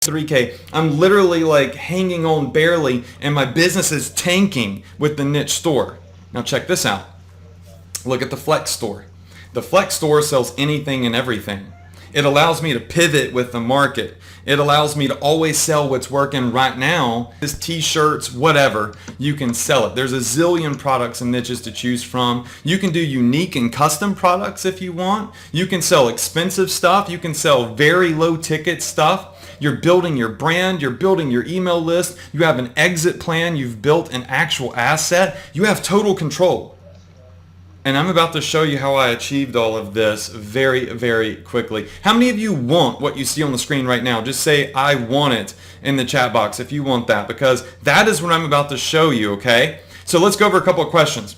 3K. I'm literally like hanging on barely, and my business is tanking with the niche store. Now check this out. Look at the Flex store. The Flex store sells anything and everything. It allows me to pivot with the market. It allows me to always sell what's working right now. This t-shirts, whatever, you can sell it. There's a zillion products and niches to choose from. You can do unique and custom products if you want. You can sell expensive stuff. You can sell very low ticket stuff. You're building your brand. You're building your email list. You have an exit plan. You've built an actual asset. You have total control. And I'm about to show you how I achieved all of this very, very quickly. How many of you want what you see on the screen right now? Just say, I want it in the chat box if you want that, because that is what I'm about to show you, okay? So let's go over a couple of questions.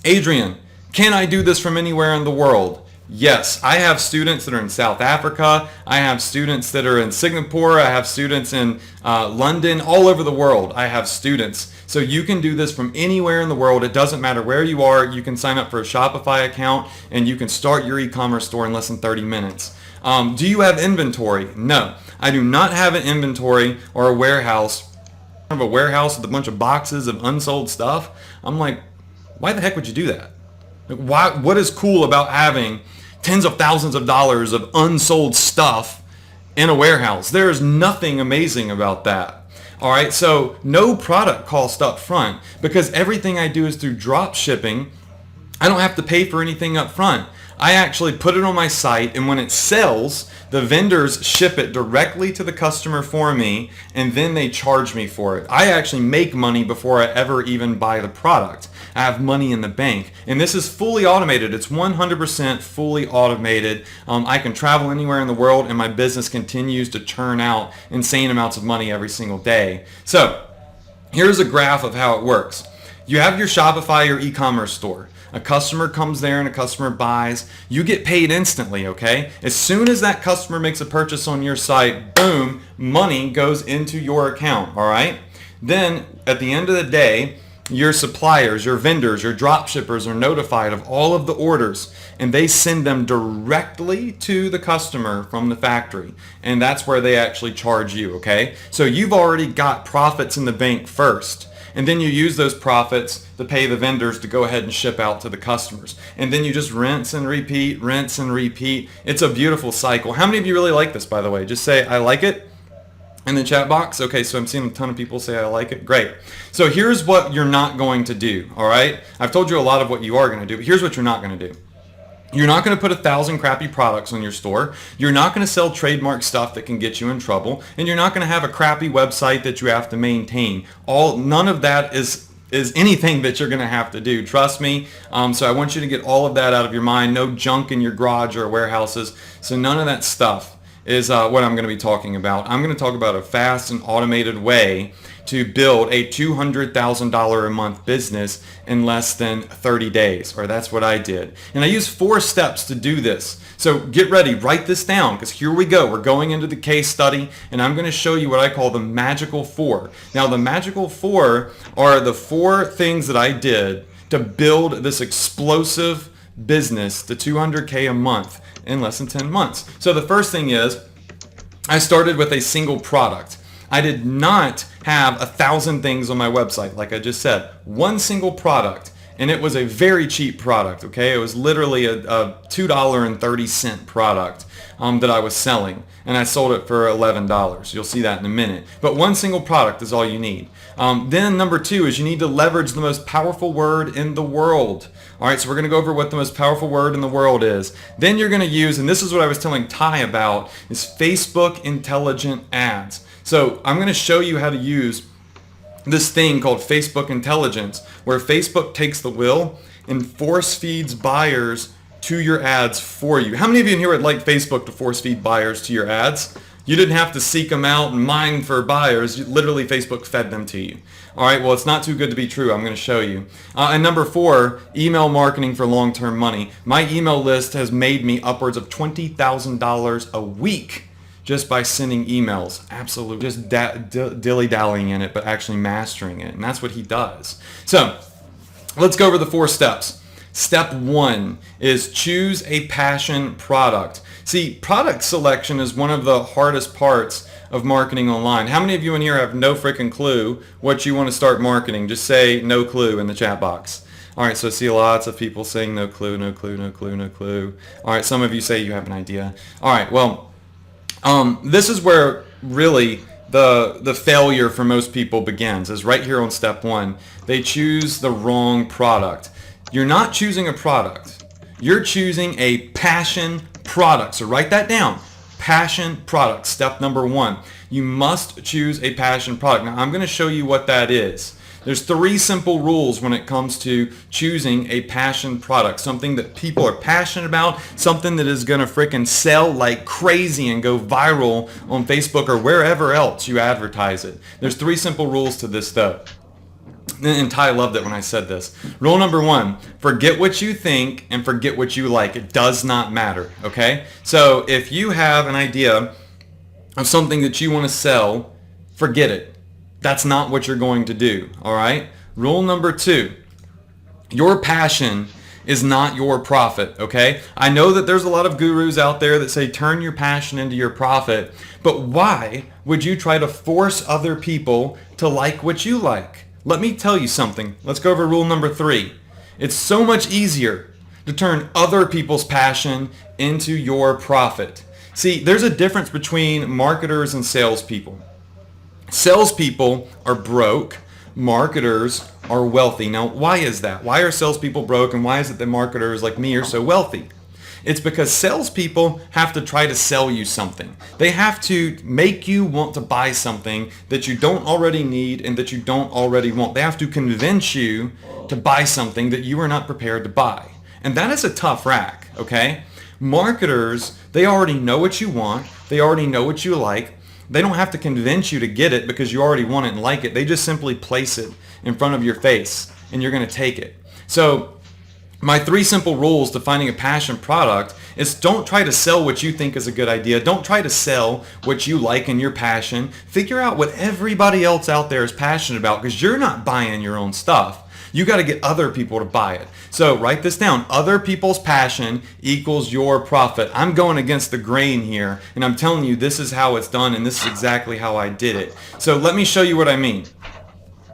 Adrian, can I do this from anywhere in the world? Yes, I have students that are in South Africa. I have students that are in Singapore. I have students in London, all over the world. I have students. So you can do this from anywhere in the world. It doesn't matter where you are. You can sign up for a Shopify account and you can start your e-commerce store in less than 30 minutes. Do you have inventory? No, I do not have an inventory or a warehouse. I have a warehouse with a bunch of boxes of unsold stuff. I'm like, why the heck would you do that? Like, what is cool about having tens of thousands of dollars of unsold stuff in a warehouse? There is nothing amazing about that. All right, so no product cost up front, because everything I do is through drop shipping. I don't have to pay for anything up front. I actually put it on my site, and when it sells, the vendors ship it directly to the customer for me, and then they charge me for it. I actually make money before I ever even buy the product. I have money in the bank, and this is fully automated. It's 100% fully automated. I can travel anywhere in the world, and my business continues to churn out insane amounts of money every single day. So here's a graph of how it works. You have your Shopify, your e-commerce store. A customer comes there and a customer buys. You get paid instantly, okay? As soon as that customer makes a purchase on your site, boom, money goes into your account, all right? Then at the end of the day, your suppliers, your vendors, your drop shippers are notified of all of the orders, and they send them directly to the customer from the factory. And that's where they actually charge you, okay? So you've already got profits in the bank first. And then you use those profits to pay the vendors to go ahead and ship out to the customers. And then you just rinse and repeat, rinse and repeat. It's a beautiful cycle. How many of you really like this, by the way? Just say, I like it in the chat box. Okay, so I'm seeing a ton of people say I like it. Great. So here's what you're not going to do, all right? I've told you a lot of what you are going to do, but here's what you're not going to do. You're not going to put 1,000 crappy products on your store. You're not going to sell trademark stuff that can get you in trouble. And you're not going to have a crappy website that you have to maintain. None of that is anything that you're going to have to do. Trust me. So I want you to get all of that out of your mind. No junk in your garage or warehouses. So none of that stuff is what I'm going to be talking about. I'm going to talk about a fast and automated way to build a $200,000 a month business in less than 30 days, or that's what I did. And I use 4 steps to do this. So get ready, write this down, because here we go. We're going into the case study, and I'm going to show you what I call the magical 4. Now, the magical 4 are the 4 things that I did to build this explosive business to $200K a month in less than 10 months. So the first thing is, I started with a single product. I did not have 1,000 things on my website, like I just said. One single product, and it was a very cheap product, okay? It was literally a $2.30 product that I was selling, and I sold it for $11. You'll see that in a minute. But one single product is all you need. Then number 2 is you need to leverage the most powerful word in the world. All right, so we're going to go over what the most powerful word in the world is. Then you're going to use, and this is what I was telling Ty about, is Facebook intelligent ads. So I'm going to show you how to use this thing called Facebook intelligence, where Facebook takes the wheel and force feeds buyers to your ads for you. How many of you in here would like Facebook to force feed buyers to your ads? You didn't have to seek them out and mine for buyers. Literally, Facebook fed them to you. All right, well, it's not too good to be true. I'm going to show you. And number 4, email marketing for long-term money. My email list has made me upwards of $20,000 a week just by sending emails. Absolutely, just dilly-dallying in it, but actually mastering it. And that's what he does. So let's go over the 4 steps. Step 1 is choose a passion product. See, product selection is one of the hardest parts of marketing online. How many of you in here have no freaking clue what you want to start marketing? Just say no clue in the chat box. All right, so I see lots of people saying no clue, no clue, no clue, no clue. All right, some of you say you have an idea. All right, well, this is where really the failure for most people begins, is right here on step one. They choose the wrong product. You're not choosing a product. You're choosing a passion product. So write that down. Passion product. Step number one. You must choose a passion product. Now I'm going to show you what that is. There's 3 simple rules when it comes to choosing a passion product. Something that people are passionate about, something that is going to freaking sell like crazy and go viral on Facebook or wherever else you advertise it. There's 3 simple rules to this though. And Ty loved it when I said this. Rule number 1, forget what you think and forget what you like. It does not matter, okay? So if you have an idea of something that you want to sell, forget it. That's not what you're going to do, all right? Rule number 2, your passion is not your profit, okay? I know that there's a lot of gurus out there that say turn your passion into your profit, but why would you try to force other people to like what you like? Let me tell you something. Let's go over rule number 3. It's so much easier to turn other people's passion into your profit. See, there's a difference between marketers and salespeople. Salespeople are broke. Marketers are wealthy. Now, why is that? Why are salespeople broke, and why is it that marketers like me are so wealthy? It's because salespeople have to try to sell you something. They have to make you want to buy something that you don't already need and that you don't already want. They have to convince you to buy something that you are not prepared to buy. And that is a tough rack, okay? Marketers, they already know what you want. They already know what you like. They don't have to convince you to get it because you already want it and like it. They just simply place it in front of your face and you're going to take it. So my 3 simple rules to finding a passion product is don't try to sell what you think is a good idea. Don't try to sell what you like and your passion. Figure out what everybody else out there is passionate about because you're not buying your own stuff. You got to get other people to buy it. So write this down. Other people's passion equals your profit. I'm going against the grain here, and I'm telling you this is how it's done, and this is exactly how I did it. So let me show you what I mean.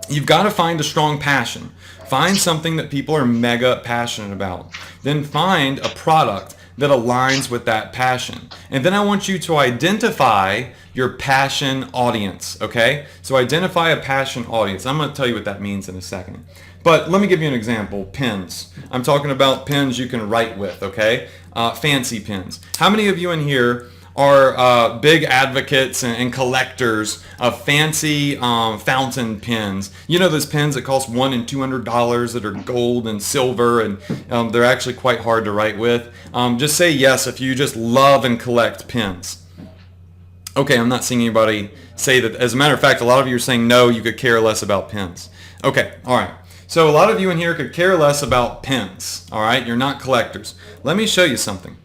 You've got to find a strong passion. Find something that people are mega passionate about. Then find a product that aligns with that passion. And then I want you to identify your passion audience, okay? So identify a passion audience. I'm going to tell you what that means in a second. But let me give you an example. Pens. I'm talking about pens you can write with, okay? Fancy pens. How many of you in here are big advocates and collectors of fancy fountain pens? You know those pens that cost $100 and $200 that are gold and silver, and they're actually quite hard to write with. Just say yes if you just love and collect pens. Okay, I'm not seeing anybody say that. As a matter of fact, a lot of you are saying no, you could care less about pens. Okay, all right. So a lot of you in here could care less about pens, all right? You're not collectors. Let me show you something.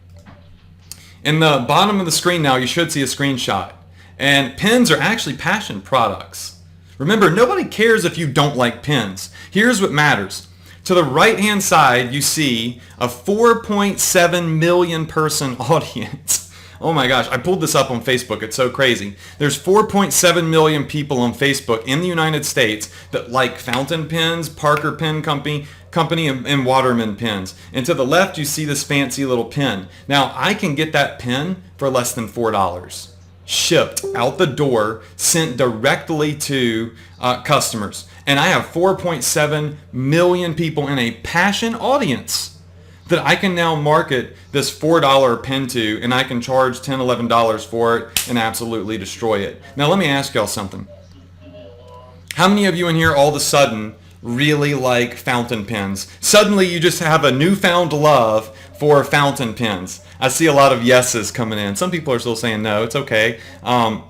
In the bottom of the screen now, you should see a screenshot. And pens are actually passion products. Remember, nobody cares if you don't like pens. Here's what matters. To the right-hand side, you see a 4.7 million person audience. Oh my gosh, I pulled this up on Facebook. It's so crazy. There's 4.7 million people on Facebook in the United States that like fountain pens, Parker Pen Company, and Waterman pens. And to the left, you see this fancy little pen. Now, I can get that pen for less than $4. Shipped out the door, sent directly to customers. And I have 4.7 million people in a passion audience that I can now market this $4 pen to, and I can charge $10, $11 for it and absolutely destroy it. Now let me ask y'all something. How many of you in here all of a sudden really like fountain pens? Suddenly you just have a newfound love for fountain pens. I see a lot of yeses coming in. Some people are still saying no, it's okay. But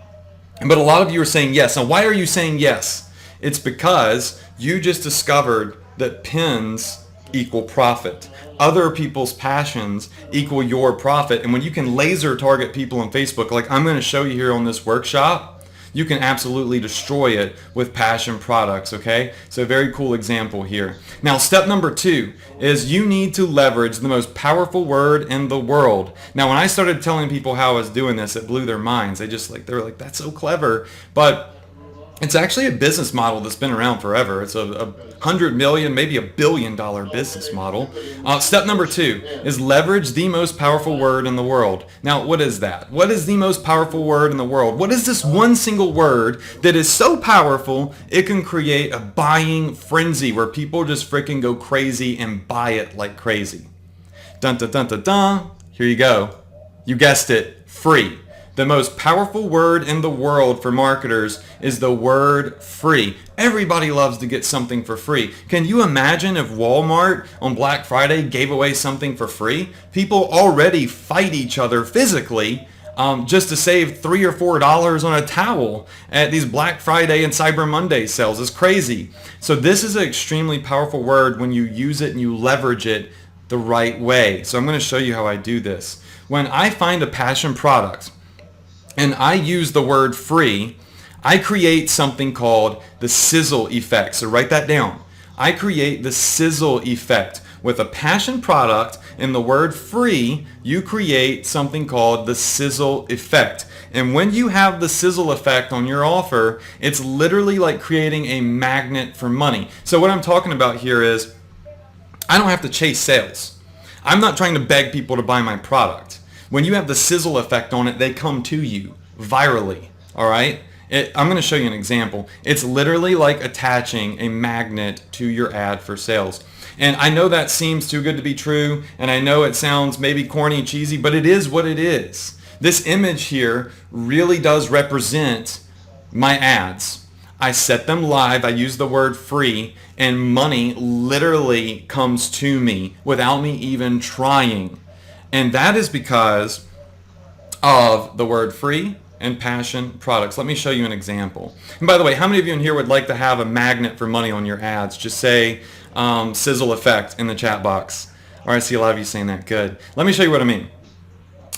a lot of you are saying yes. Now why are you saying yes? It's because you just discovered that pens equal profit. Other people's passions equal your profit. And when you can laser target people on Facebook, like I'm going to show you here on this workshop, you can absolutely destroy it with passion products, okay? So very cool example here. Now, step number 2 is you need to leverage the most powerful word in the world. Now, when I started telling people how I was doing this, it blew their minds. They were like, that's so clever. But it's actually a business model that's been around forever. It's a 100 million, maybe $1 billion business model. Step number 2 is leverage the most powerful word in the world. Now, what is that? What is the most powerful word in the world? What is this one single word that is so powerful it can create a buying frenzy where people just freaking go crazy and buy it like crazy? Dun dun dun dun dun. Here you go. You guessed it, free. The most powerful word in the world for marketers is the word free. Everybody loves to get something for free. Can you imagine if Walmart on Black Friday gave away something for free? People already fight each other physically just to save $3 or $4 on a towel at these Black Friday and Cyber Monday sales. It's crazy. So this is an extremely powerful word when you use it and you leverage it the right way. So I'm going to show you how I do this. When I find a passion product, and I use the word free, I create something called the sizzle effect. So write that down. I create the sizzle effect. With a passion product and the word free, you create something called the sizzle effect. And when you have the sizzle effect on your offer, it's literally like creating a magnet for money. So what I'm talking about here is I don't have to chase sales. I'm not trying to beg people to buy my product. When you have the sizzle effect on it, they come to you virally, all right? I'm going to show you an example. It's literally like attaching a magnet to your ad for sales. And I know that seems too good to be true, and I know it sounds maybe corny, cheesy, but it is what it is. This image here really does represent my ads. I set them live, I use the word free, and money literally comes to me without me even trying. And that is because of the word free and passion products. Let me show you an example. And by the way, how many of you in here would like to have a magnet for money on your ads? Just say sizzle effect in the chat box. All right, I see a lot of you saying that. Good. Let me show you what I mean.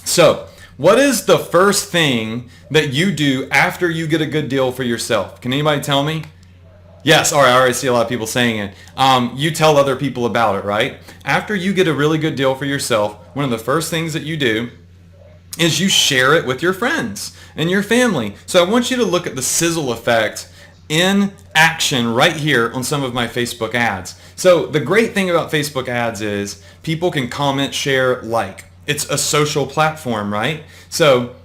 So, what is the first thing that you do after you get a good deal for yourself? Can anybody tell me? Yes, all right, I already see a lot of people saying it. You tell other people about it, right? After you get a really good deal for yourself, one of the first things that you do is you share it with your friends and your family. So I want you to look at the sizzle effect in action right here on some of my Facebook ads. So the great thing about Facebook ads is people can comment, share, like. It's a social platform, right? So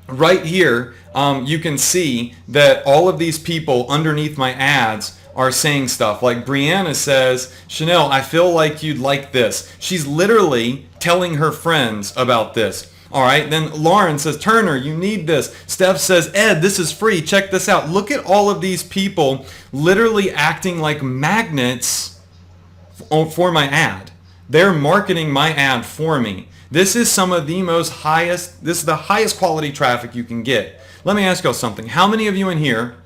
right here, you can see that all of these people underneath my ads are saying stuff like Brianna says, Chanel, I feel like you'd like this. She's literally telling her friends about this. All right, then Lauren says, Turner, you need this. Steph says, Ed, this is free. Check this out. Look at all of these people literally acting like magnets for my ad. They're marketing my ad for me. This is some of the this is the highest quality traffic you can get. Let me ask y'all something. How many of you in here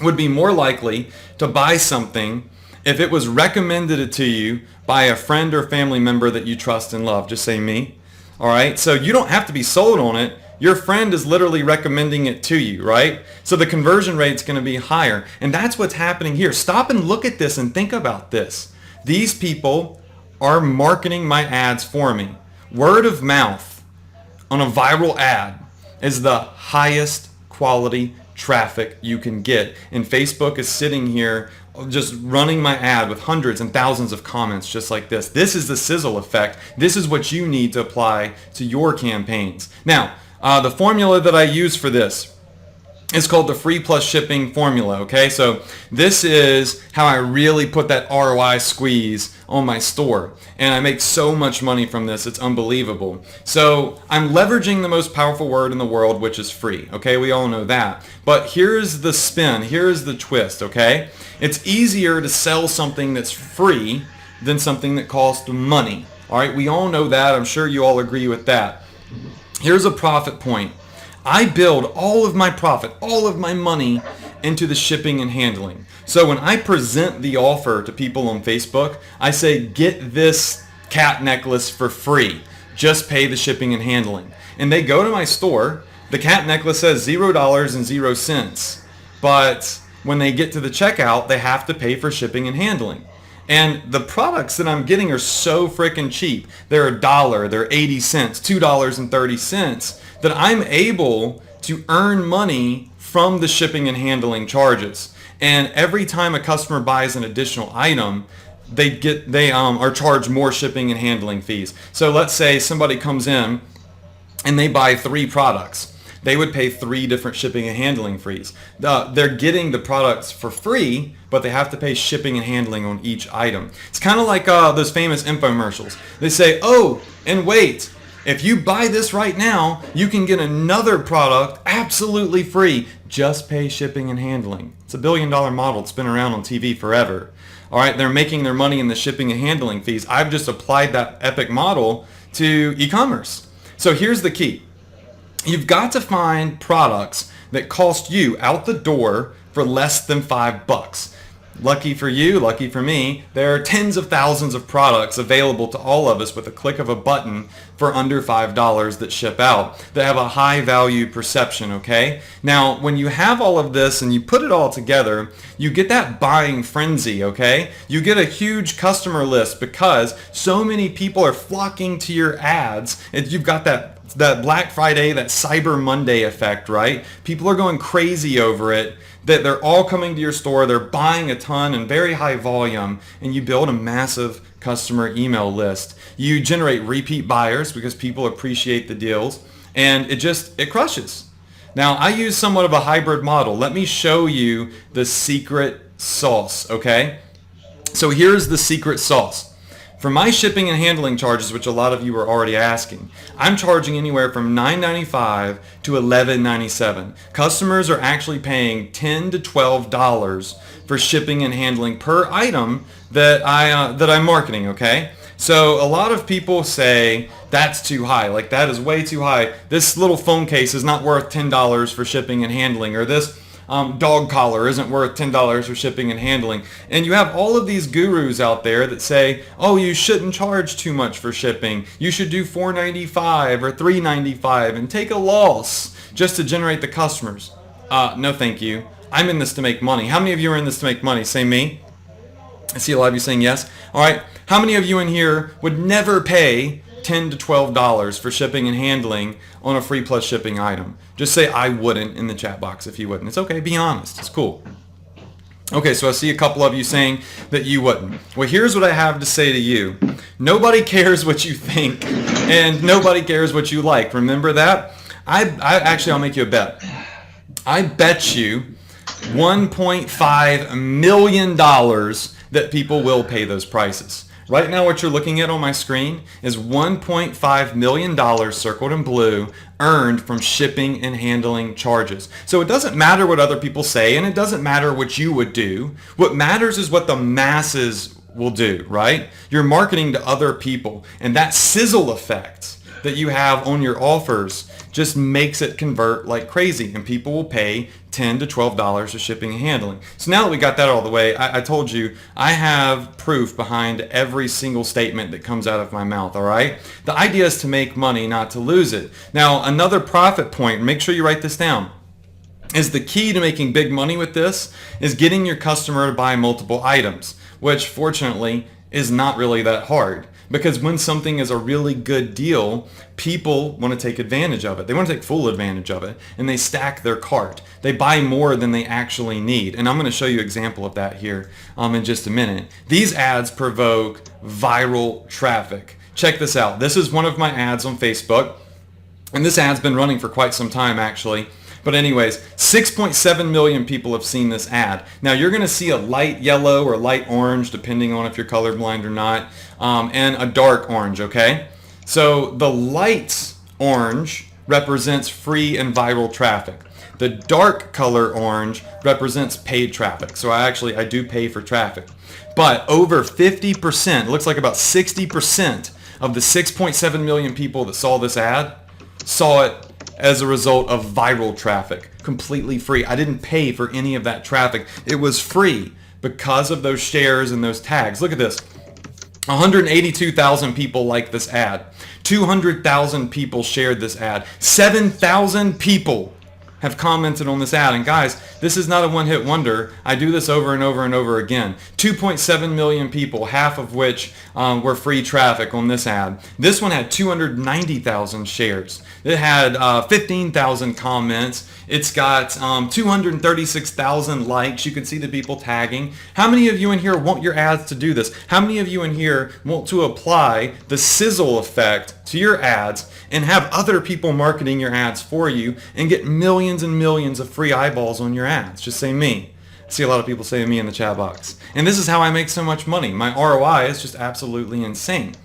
would be more likely to buy something if it was recommended to you by a friend or family member that you trust and love? Just say me. All right. So you don't have to be sold on it. Your friend is literally recommending it to you, right? So the conversion rate's going to be higher. And that's what's happening here. Stop and look at this and think about this. These people are marketing my ads for me. Word of mouth on a viral ad is the highest quality traffic you can get. And Facebook is sitting here just running my ad with hundreds and thousands of comments just like this. This is the sizzle effect. This is what you need to apply to your campaigns. Now, the formula that I use for this is called the free plus shipping formula, okay? So this is how I really put that ROI squeeze on my store. And I make so much money from this, it's unbelievable. So I'm leveraging the most powerful word in the world, which is free, okay? We all know that. But here's the spin, here's the twist, okay? It's easier to sell something that's free than something that costs money, all right? We all know that, I'm sure you all agree with that. Here's a profit point. I build all of my profit, all of my money into the shipping and handling. So when I present the offer to people on Facebook, I say, get this cat necklace for free. Just pay the shipping and handling. And they go to my store The cat necklace says $0.00, but when they get to the checkout, they have to pay for shipping and handling. And the products that I'm getting are so freaking cheap. They're $1, they're 80 cents, $2.30, that I'm able to earn money from the shipping and handling charges. And every time a customer buys an additional item, they are charged more shipping and handling fees. So let's say somebody comes in and they buy 3 products. They would pay 3 different shipping and handling fees. They're getting the products for free, but they have to pay shipping and handling on each item. It's kind of like those famous infomercials. They say, oh, and wait, if you buy this right now, you can get another product absolutely free. Just pay shipping and handling. It's a $1 billion model. It's been around on TV forever. All right, they're making their money in the shipping and handling fees. I've just applied that epic model to e-commerce. So here's the key. You've got to find products that cost you out the door for less than $5. Lucky for you, lucky for me, there are tens of thousands of products available to all of us with a click of a button for under $5 that ship out, that have a high value perception, okay? Now, when you have all of this and you put it all together, you get that buying frenzy, okay? You get a huge customer list because so many people are flocking to your ads, and you've got that Black Friday, that Cyber Monday effect, right? People are going crazy over it, that they're all coming to your store, they're buying a ton in very high volume, and you build a massive customer email list. You generate repeat buyers because people appreciate the deals, and it crushes. Now, I use somewhat of a hybrid model. Let me show you the secret sauce, okay? So here's the secret sauce. For my shipping and handling charges, which a lot of you are already asking, I'm charging anywhere from $9.95 to $11.97. Customers are actually paying $10 to $12 for shipping and handling per item that I'm marketing, okay? So a lot of people say that's too high, like that is way too high. This little phone case is not worth $10 for shipping and handling, or this dog collar isn't worth $10 for shipping and handling. And you have all of these gurus out there that say, oh, you shouldn't charge too much for shipping. You should do $4.95 or $3.95 and take a loss just to generate the customers. No, thank you. I'm in this to make money. How many of you are in this to make money? Say me. I see a lot of you saying yes. All right. How many of you in here would never pay $10 to $12 for shipping and handling on a free plus shipping item? Just say I wouldn't in the chat box if you wouldn't. It's okay. Be honest. It's cool. Okay, so I see a couple of you saying that you wouldn't. Well, here's what I have to say to you. Nobody cares what you think, and nobody cares what you like. Remember that? I'll make you a bet. I bet you $1.5 million that people will pay those prices. Right now, what you're looking at on my screen is $1.5 million circled in blue earned from shipping and handling charges. So it doesn't matter what other people say, and it doesn't matter what you would do. What matters is what the masses will do, right? You're marketing to other people, and that sizzle effect that you have on your offers just makes it convert like crazy, and people will pay $10 to $12 for shipping and handling. So now that we got that all the way, I told you I have proof behind every single statement that comes out of my mouth, all right? The idea is to make money, not to lose it. Now, another profit point, make sure you write this down, is the key to making big money with this is getting your customer to buy multiple items, which fortunately is not really that hard. Because when something is a really good deal, people want to take advantage of it. They want to take full advantage of it, and they stack their cart. They buy more than they actually need. And I'm going to show you an example of that here in just a minute. These ads provoke viral traffic. Check this out. This is one of my ads on Facebook, and this ad's been running for quite some time actually. But anyways, 6.7 million people have seen this ad. Now you're going to see a light yellow or light orange, depending on if you're colorblind or not, and a dark orange, okay? So the light orange represents free and viral traffic. The dark color orange represents paid traffic. So I do pay for traffic. But over 50%, it looks like about 60% of the 6.7 million people that saw this ad saw it as a result of viral traffic, completely free. I didn't pay for any of that traffic. It was free because of those shares and those tags. Look at this. 182,000 people liked this ad. 200,000 people shared this ad. 7,000 people have commented on this ad. And guys, this is not a one-hit wonder. I do this over and over and over again. 2.7 million people, half of which were free traffic on this ad. This one had 290,000 shares. It had 15,000 comments. It's got 236,000 likes. You can see the people tagging. How many of you in here want your ads to do this? How many of you in here want to apply the sizzle effect to your ads and have other people marketing your ads for you and get millions and millions of free eyeballs on your ads? Just say me. I see a lot of people saying me in the chat box. And this is how I make so much money. My ROI is just absolutely insane.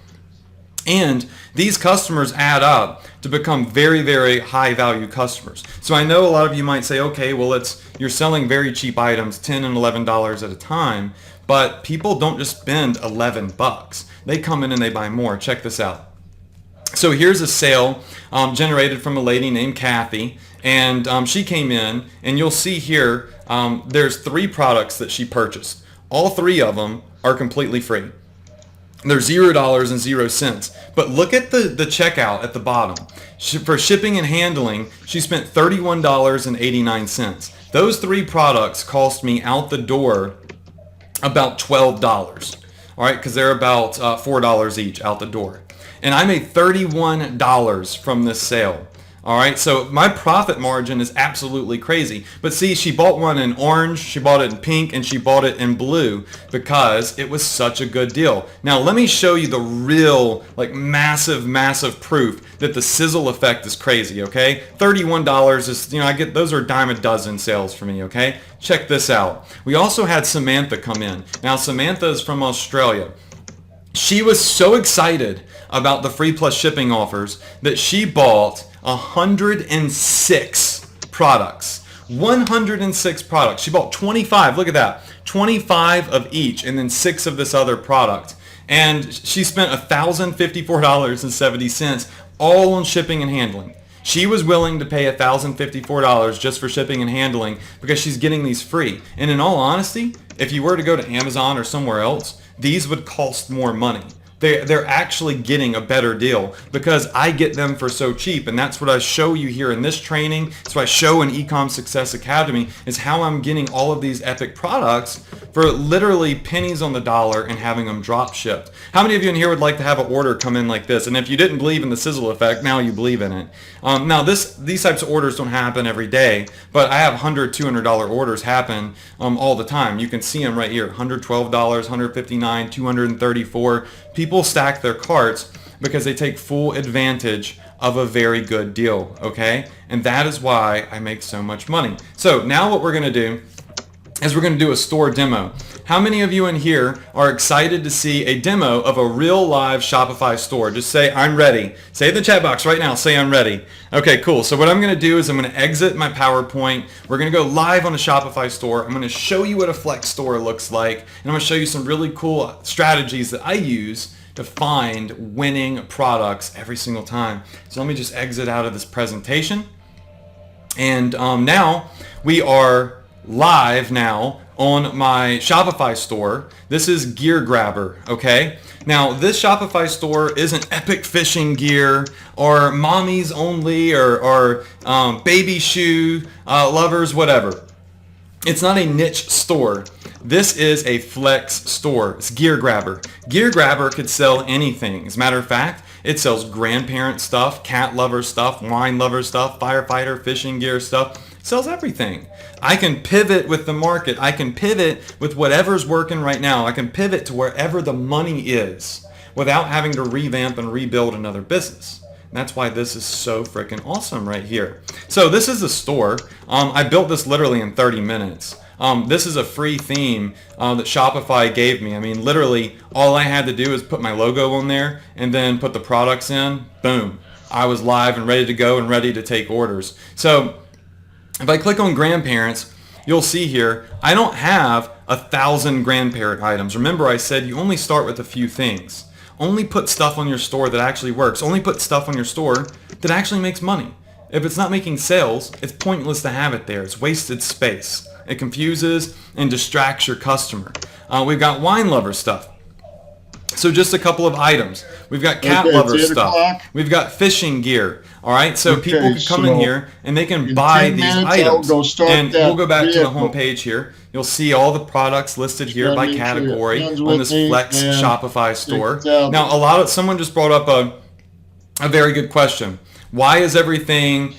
And these customers add up to become very, very high value customers. So I know a lot of you might say, okay, well, you're selling very cheap items, $10 and $11 at a time, but people don't just spend $11. They come in and they buy more. Check this out. So here's a sale generated from a lady named Kathy, and she came in, and you'll see here there's 3 products that she purchased. All 3 of them are completely free. They're $0.00. But look at the checkout at the bottom. For shipping and handling, she spent $31.89. Those 3 products cost me out the door about $12. All right, because they're about $4 each out the door. And I made $31 from this sale. All right, so my profit margin is absolutely crazy. But see, she bought one in orange, she bought it in pink, and she bought it in blue because it was such a good deal. Now, let me show you the real, massive, massive proof that the sizzle effect is crazy, okay? $31 is, I get, those are dime a dozen sales for me, okay? Check this out. We also had Samantha come in. Now, Samantha is from Australia. She was so excited about the free plus shipping offers that she bought 106 products. 106 products. She bought 25. Look at that. 25 of each and then 6 of this other product. And she spent $1,054.70 all on shipping and handling. She was willing to pay $1,054 just for shipping and handling because she's getting these free. And in all honesty, if you were to go to Amazon or somewhere else, these would cost more money. They're actually getting a better deal because I get them for so cheap, and that's what I show you here in this training. That's what I show in Ecom Success Academy is how I'm getting all of these epic products for literally pennies on the dollar and having them drop shipped. How many of you in here would like to have an order come in like this? And if you didn't believe in the sizzle effect, now you believe in it. Now these types of orders don't happen every day, but I have $100, $200 orders happen all the time. You can see them right here, $112, $159, $234. People stack their carts because they take full advantage of a very good deal, okay? And that is why I make so much money. So now what we're going to do is we're going to do a store demo. How many of you in here are excited to see a demo of a real live Shopify store? Just say, I'm ready. Say in the chat box right now, say I'm ready. Okay, cool. So what I'm going to do is I'm going to exit my PowerPoint. We're going to go live on a Shopify store. I'm going to show you what a Flex store looks like. And I'm going to show you some really cool strategies that I use to find winning products every single time. So let me just exit out of this presentation. And now we are live now on my Shopify store. This is Gear Grabber, okay? Now this Shopify store isn't epic fishing gear or mommies only or baby shoe lovers, whatever. It's not a niche store. This is a flex store. It's Gear Grabber. Gear Grabber could sell anything. As a matter of fact, it sells grandparent stuff, cat lover stuff, wine lover stuff, firefighter, fishing gear stuff. It sells everything. I can pivot with the market. I can pivot with whatever's working right now. I can pivot to wherever the money is without having to revamp and rebuild another business. And that's why this is so freaking awesome right here. So this is the store. I built this literally in 30 minutes. This is a free theme that Shopify gave me. I mean, literally all I had to do is put my logo on there and then put the products in. Boom. I was live and ready to go and ready to take orders. So if I click on grandparents, you'll see here, I don't have 1,000 grandparent items. Remember I said you only start with a few things. Only put stuff on your store that actually works. Only put stuff on your store that actually makes money. If it's not making sales, it's pointless to have it there. It's wasted space. It confuses and distracts your customer. We've got wine lover stuff. So just a couple of items. We've got cat Okay, lover it's 8 stuff. o'clock. We've got fishing gear. All right, so people Okay, can come in so here and they can in buy 10 these minutes, I'll items. go start And we'll that go back to the home vehicle. page here. You'll see all the products listed Just here gotta by make sure your category pen's on with this me Flex and Shopify check store. this out. Now, someone just brought up a very good question. Why is everything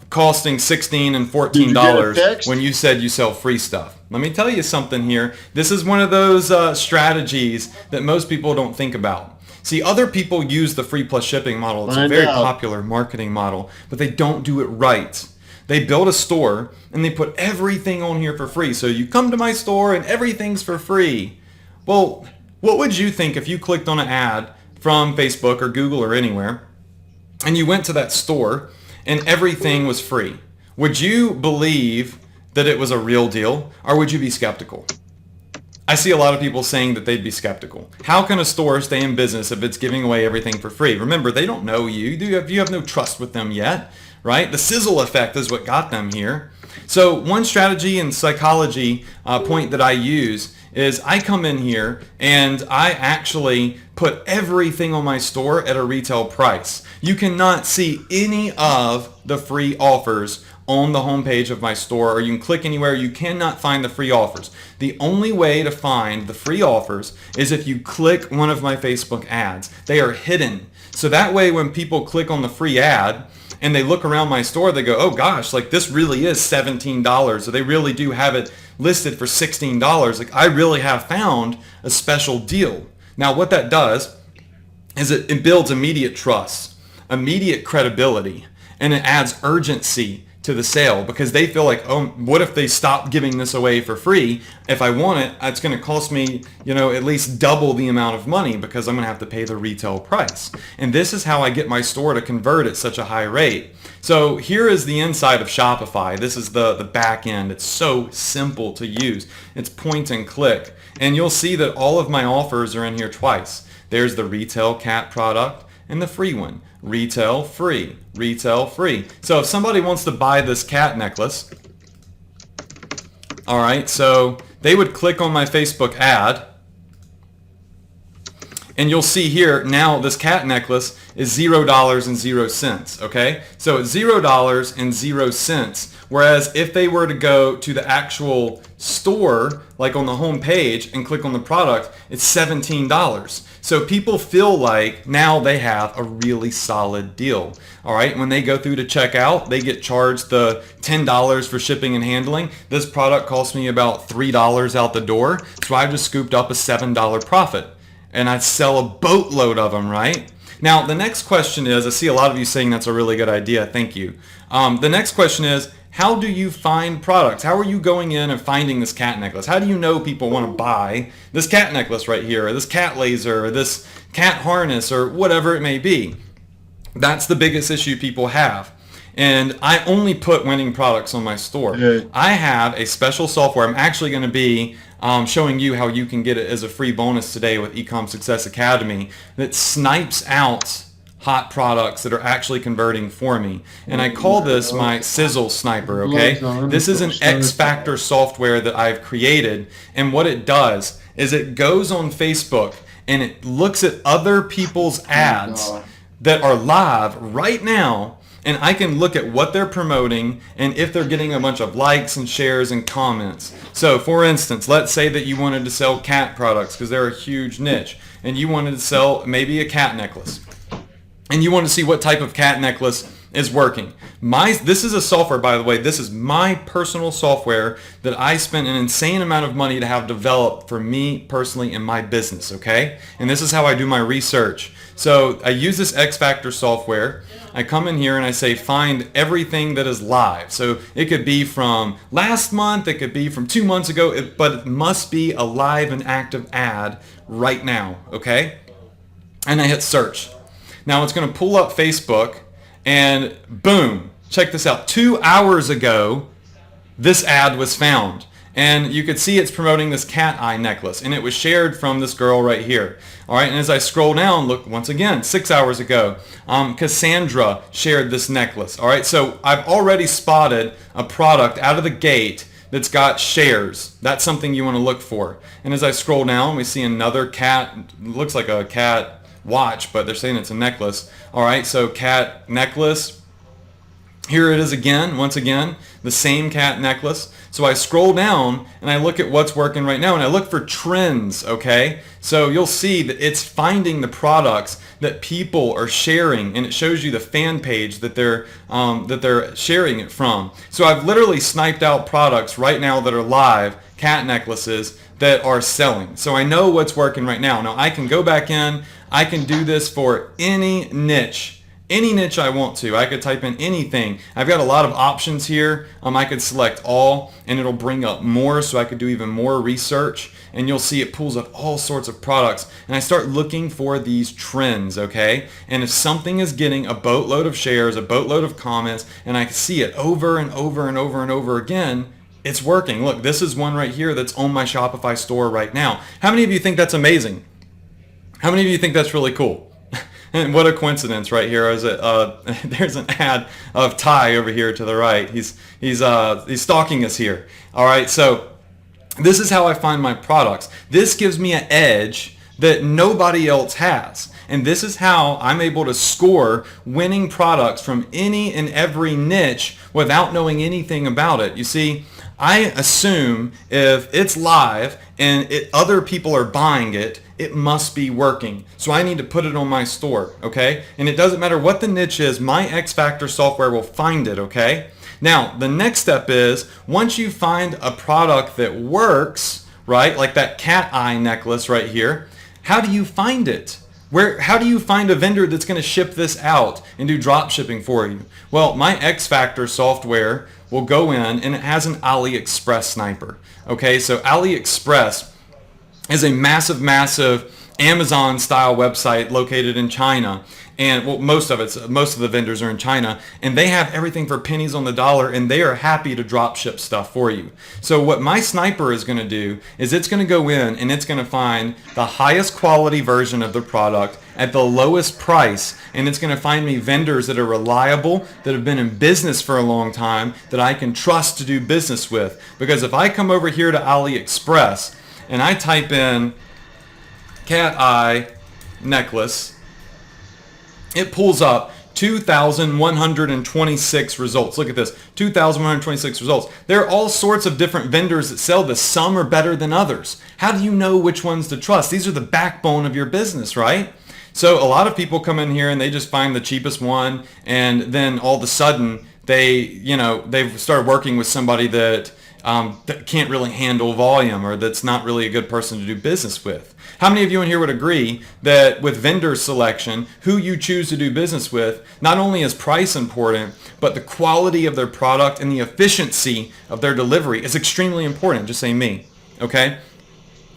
costing $16 and Did you get it $14 fixed? when you said you sell free stuff? Let me tell you something here. This is one of those strategies that most people don't think about. See, other people use the free plus shipping model. It's a Find very out. popular marketing model, but they don't do it right. They build a store and they put everything on here for free. So you come to my store and everything's for free. Well, what would you think if you clicked on an ad from Facebook or Google or anywhere and you went to that store and everything was free? Would you believe that it was a real deal, or would you be skeptical? I see a lot of people saying that they'd be skeptical. How can a store stay in business if it's giving away everything for free? Remember, they don't know you. You have no trust with them yet, right? The sizzle effect is what got them here. So one strategy and psychology point that I use is I come in here and I actually put everything on my store at a retail price. You cannot see any of the free offers on the homepage of my store, or you can click anywhere. You cannot find the free offers. The only way to find the free offers is if you click one of my Facebook ads. They are hidden. So that way when people click on the free ad and they look around my store, they go, oh gosh, like this really is $17, or they really do have it listed for $16. Like I really have found a special deal. Now what that does is it builds immediate trust, immediate credibility, and it adds urgency to the sale, because they feel like, oh, what if they stop giving this away for free? If I want it, it's going to cost me, at least double the amount of money, because I'm going to have to pay the retail price. And this is how I get my store to convert at such a high rate. So here is the inside of Shopify. This is the back end. It's so simple to use. It's point and click. And you'll see that all of my offers are in here twice. There's the retail cat product and the free one. Retail free, retail free. So if somebody wants to buy this cat necklace, all right, so they would click on my Facebook ad, and you'll see here now this cat necklace is $0.00, okay? So it's $0.00, whereas if they were to go to the actual store, like on the home page, and click on the product, it's $17. So people feel like now they have a really solid deal. All right, when they go through to checkout, they get charged the $10 for shipping and handling. This product cost me about $3 out the door, so I just scooped up a $7 profit. And I sell a boatload of them, right? Now, the next question is, I see a lot of you saying that's a really good idea. Thank you. The next question is, how do you find products? How are you going in and finding this cat necklace? How do you know people want to buy this cat necklace right here, or this cat laser, or this cat harness, or whatever it may be? That's the biggest issue people have. And I only put winning products on my store. Okay. I have a special software. I'm actually going to be showing you how you can get it as a free bonus today with Ecom Success Academy, that snipes out hot products that are actually converting for me. And I call this my sizzle sniper, okay? This is an X Factor software that I've created, and what it does is it goes on Facebook and it looks at other people's ads that are live right now, and I can look at what they're promoting and if they're getting a bunch of likes and shares and comments. So for instance, let's say that you wanted to sell cat products because they're a huge niche, and you wanted to sell maybe a cat necklace. And you want to see what type of cat necklace is working. This is a software, by the way. This is my personal software that I spent an insane amount of money to have developed for me personally in my business, okay? And this is how I do my research. So I use this X Factor software. I come in here and I say find everything that is live. So it could be from last month, it could be from 2 months ago, but it must be a live and active ad right now, okay? And I hit search. Now it's going to pull up Facebook, and boom, check this out. 2 hours ago, this ad was found. And you could see it's promoting this cat eye necklace, and it was shared from this girl right here. All right, and as I scroll down, look, once again, 6 hours ago, Cassandra shared this necklace. All right, so I've already spotted a product out of the gate that's got shares. That's something you want to look for. And as I scroll down, we see another cat. Looks like a cat watch, but they're saying it's a necklace. All right, so cat necklace. Here it is again, once again, the same cat necklace. So I scroll down and I look at what's working right now and I look for trends, okay? So you'll see that it's finding the products that people are sharing, and it shows you the fan page that they're sharing it from. So I've literally sniped out products right now that are live, cat necklaces, that are selling. So I know what's working right now. Now I can go back in, I can do this for any niche I want to. I could type in anything. I've got a lot of options here. I could select all and it'll bring up more, so I could do even more research, and you'll see it pulls up all sorts of products, and I start looking for these trends, okay? And if something is getting a boatload of shares, a boatload of comments, and I see it over and over and over and over again, it's working. Look, this is one right here that's on my Shopify store right now. How many of you think that's amazing? How many of you think that's really cool? And what a coincidence right here. There's an ad of Ty over here to the right. He's stalking us here. All right, so this is how I find my products. This gives me an edge that nobody else has. And this is how I'm able to score winning products from any and every niche without knowing anything about it. You see, I assume if it's live and other people are buying it, it must be working. So I need to put it on my store, okay? And it doesn't matter what the niche is, my X Factor software will find it, okay? Now, the next step is, once you find a product that works, right, like that cat eye necklace right here, how do you find it? How do you find a vendor that's going to ship this out and do drop shipping for you? Well, my X Factor software will go in and it has an AliExpress sniper. Okay, so AliExpress is a massive Amazon style website located in China. And well, most of the vendors are in China, and they have everything for pennies on the dollar, and they are happy to drop ship stuff for you. So what my sniper is going to do is it's going to go in and it's going to find the highest quality version of the product at the lowest price, and it's going to find me vendors that are reliable, that have been in business for a long time, that I can trust to do business with. Because if I come over here to AliExpress and I type in cat eye necklace, it pulls up 2,126 results. Look at this, 2,126 results. There are all sorts of different vendors that sell this. Some are better than others. How do you know which ones to trust? These are the backbone of your business, right? So a lot of people come in here and they just find the cheapest one, and then all of a sudden they've started working with somebody that can't really handle volume, or that's not really a good person to do business with. How many of you in here would agree that with vendor selection, who you choose to do business with, not only is price important, but the quality of their product and the efficiency of their delivery is extremely important? Just say me, okay?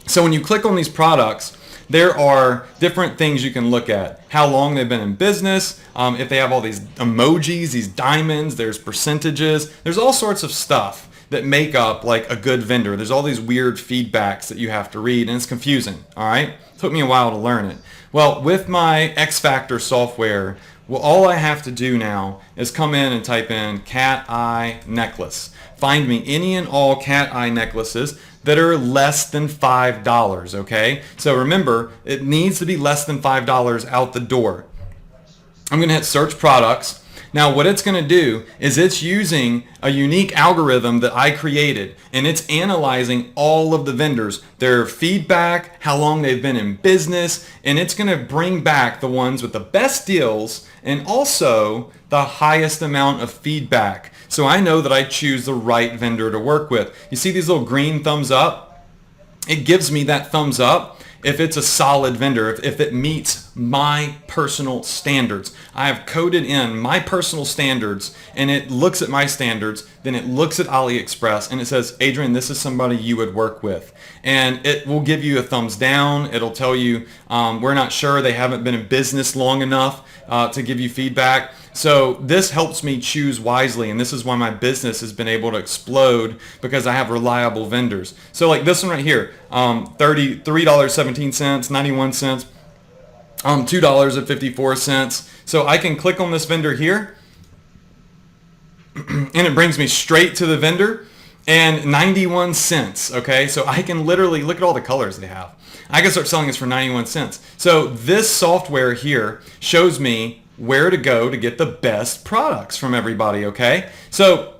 So when you click on these products, there are different things you can look at. How long they've been in business, if they have all these emojis, these diamonds, there's percentages, there's all sorts of stuff that make up like a good vendor. There's all these weird feedbacks that you have to read, and it's confusing, all right? It took me a while to learn it. Well, with my X Factor software, well, all I have to do now is come in and type in cat eye necklace. Find me any and all cat eye necklaces that are less than $5, okay? So remember, it needs to be less than $5 out the door. I'm gonna hit search products. Now what it's going to do is it's using a unique algorithm that I created, and it's analyzing all of the vendors, their feedback, how long they've been in business, and it's going to bring back the ones with the best deals and also the highest amount of feedback. So I know that I choose the right vendor to work with. You see these little green thumbs up? It gives me that thumbs up if it's a solid vendor, if it meets my personal standards. I have coded in my personal standards, and it looks at my standards, then it looks at AliExpress, and it says, Adrian, this is somebody you would work with. And it will give you a thumbs down. It'll tell you, we're not sure, they haven't been in business long enough to give you feedback. So this helps me choose wisely, and this is why my business has been able to explode, because I have reliable vendors. So like this one right here, $33.17, 91 cents, $2.54. So I can click on this vendor here, and it brings me straight to the vendor. and 91 cents, okay? So I can literally, look at all the colors they have. I can start selling this for 91 cents. So this software here shows me where to go to get the best products from everybody, okay? So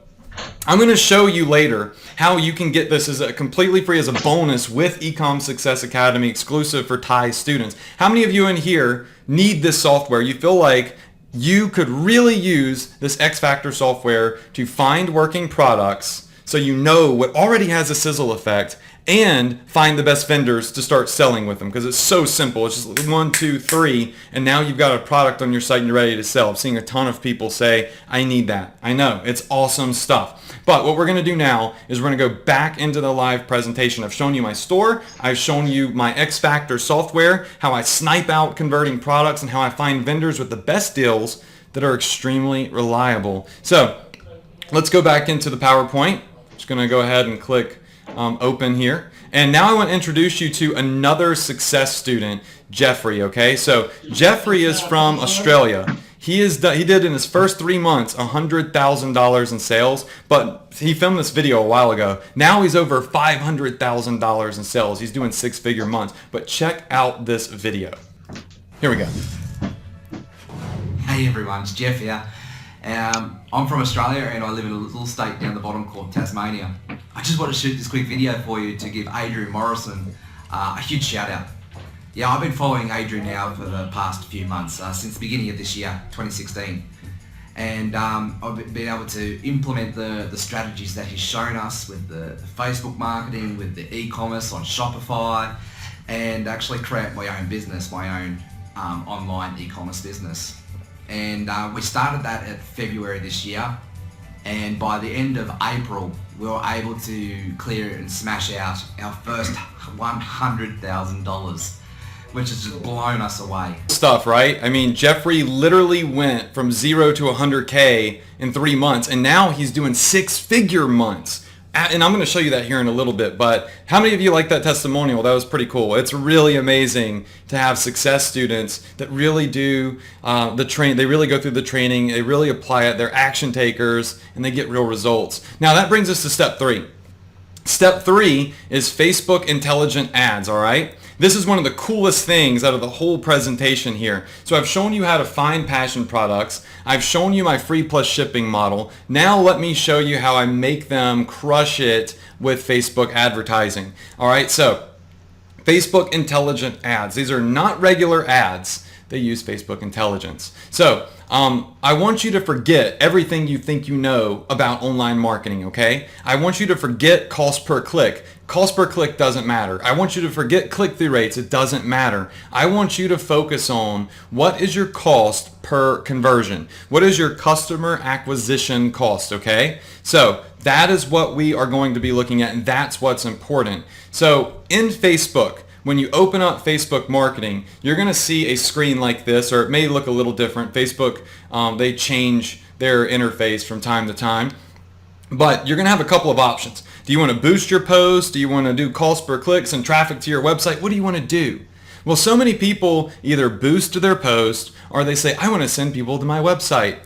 I'm going to show you later how you can get this as a completely free as a bonus with Ecom Success Academy exclusive for Thai students. How many of you in here need this software? You feel like you could really use this X Factor software to find working products so you know what already has a sizzle effect and find the best vendors to start selling with them, because it's so simple. It's just 1, 2, 3, and now you've got a product on your site and you're ready to sell. I'm seeing a ton of people say, I need that. I know, it's awesome stuff. But what we're going to do now is we're going to go back into the live presentation. I've shown you my store. I've shown you my X Factor software, how I snipe out converting products, and how I find vendors with the best deals that are extremely reliable. So let's go back into the PowerPoint. Just going to go ahead and click open here. And now I want to introduce you to another success student, Jeffrey, okay? So Jeffrey is from Australia. He did in his first 3 months $100,000 in sales, but he filmed this video a while ago. Now he's over $500,000 in sales. He's doing 6-figure months. But check out this video. Here we go. Hey everyone, it's Jeff here. I'm from Australia and I live in a little state down the bottom called Tasmania. I just want to shoot this quick video for you to give Adrian Morrison a huge shout out. Yeah, I've been following Adrian now for the past few months, since the beginning of this year, 2016. And I've been able to implement the strategies that he's shown us with the Facebook marketing, with the e-commerce on Shopify, and actually create my own business, my own online e-commerce business. And we started that at February this year, and by the end of April we were able to clear and smash out our first $100,000, which has just blown us away. Stuff, right? I mean, Jeffrey literally went from 0 to 100K in 3 months, and now he's doing 6-figure months. And I'm going to show you that here in a little bit, but how many of you like that testimonial? That was pretty cool. It's really amazing to have success students that really do they really go through the training, they really apply it, they're action takers, and they get real results. Now that brings us to step 3. Step 3 is Facebook intelligent ads, all right? This is one of the coolest things out of the whole presentation here. So I've shown you how to find passion products. I've shown you my free plus shipping model. Now let me show you how I make them crush it with Facebook advertising. All right, so Facebook intelligent ads. These are not regular ads. They use Facebook intelligence. So I want you to forget everything you think you know about online marketing, okay? I want you to forget cost per click. Cost per click doesn't matter. I want you to forget click-through rates. It doesn't matter. I want you to focus on what is your cost per conversion. What is your customer acquisition cost, okay? So that is what we are going to be looking at, and that's what's important. So in Facebook, when you open up Facebook marketing, you're going to see a screen like this, or it may look a little different. Facebook, they change their interface from time to time. But you're going to have a couple of options. Do you want to boost your post? Do you want to do cost per clicks and traffic to your website? What do you want to do? Well, so many people either boost their post or they say, I want to send people to my website.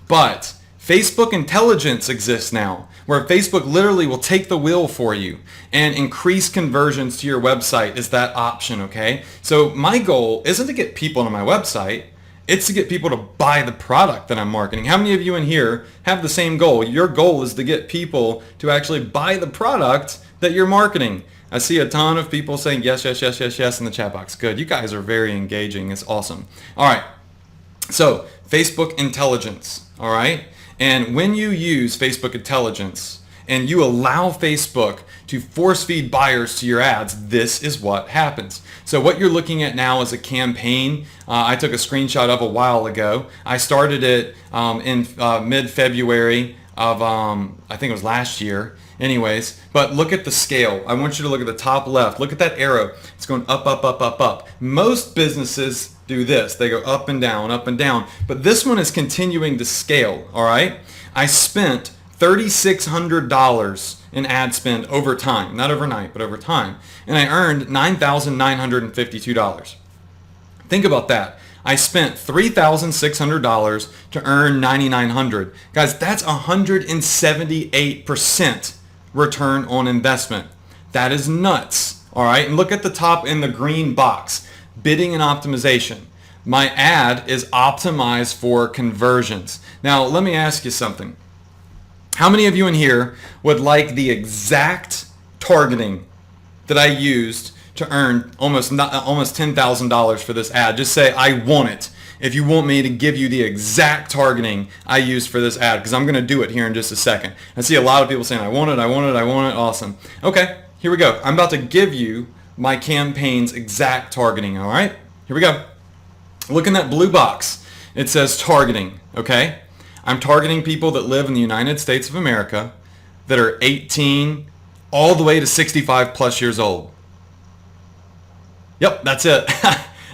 But Facebook intelligence exists now, where Facebook literally will take the wheel for you and increase conversions to your website is that option, okay? So my goal isn't to get people to my website. It's to get people to buy the product that I'm marketing. How many of you in here have the same goal? Your goal is to get people to actually buy the product that you're marketing. I see a ton of people saying yes, yes, yes, yes, yes in the chat box. Good. You guys are very engaging. It's awesome. All right. So Facebook intelligence. All right. And when you use Facebook intelligence and you allow Facebook to force feed buyers to your ads, this is what happens. So what you're looking at now is a campaign. I took a screenshot of a while ago. I started it in mid-February of, I think it was last year. Anyways, but look at the scale. I want you to look at the top left. Look at that arrow. It's going up, up, up, up, up. Most businesses do this. They go up and down, up and down. But this one is continuing to scale, all right? I spent $3,600 in ad spend over time. Not overnight, but over time. And I earned $9,952. Think about that. I spent $3,600 to earn $9,900. Guys, that's 178% return on investment. That is nuts. All right. And look at the top in the green box, bidding and optimization. My ad is optimized for conversions. Now, let me ask you something. How many of you in here would like the exact targeting that I used to earn almost $10,000 for this ad? Just say, I want it. If you want me to give you the exact targeting I used for this ad, because I'm going to do it here in just a second. I see a lot of people saying, I want it, I want it, I want it. Awesome. Okay, here we go. I'm about to give you my campaign's exact targeting, all right? Here we go. Look in that blue box. It says targeting, okay? I'm targeting people that live in the United States of America that are 18 all the way to 65 plus years old. Yep, that's it.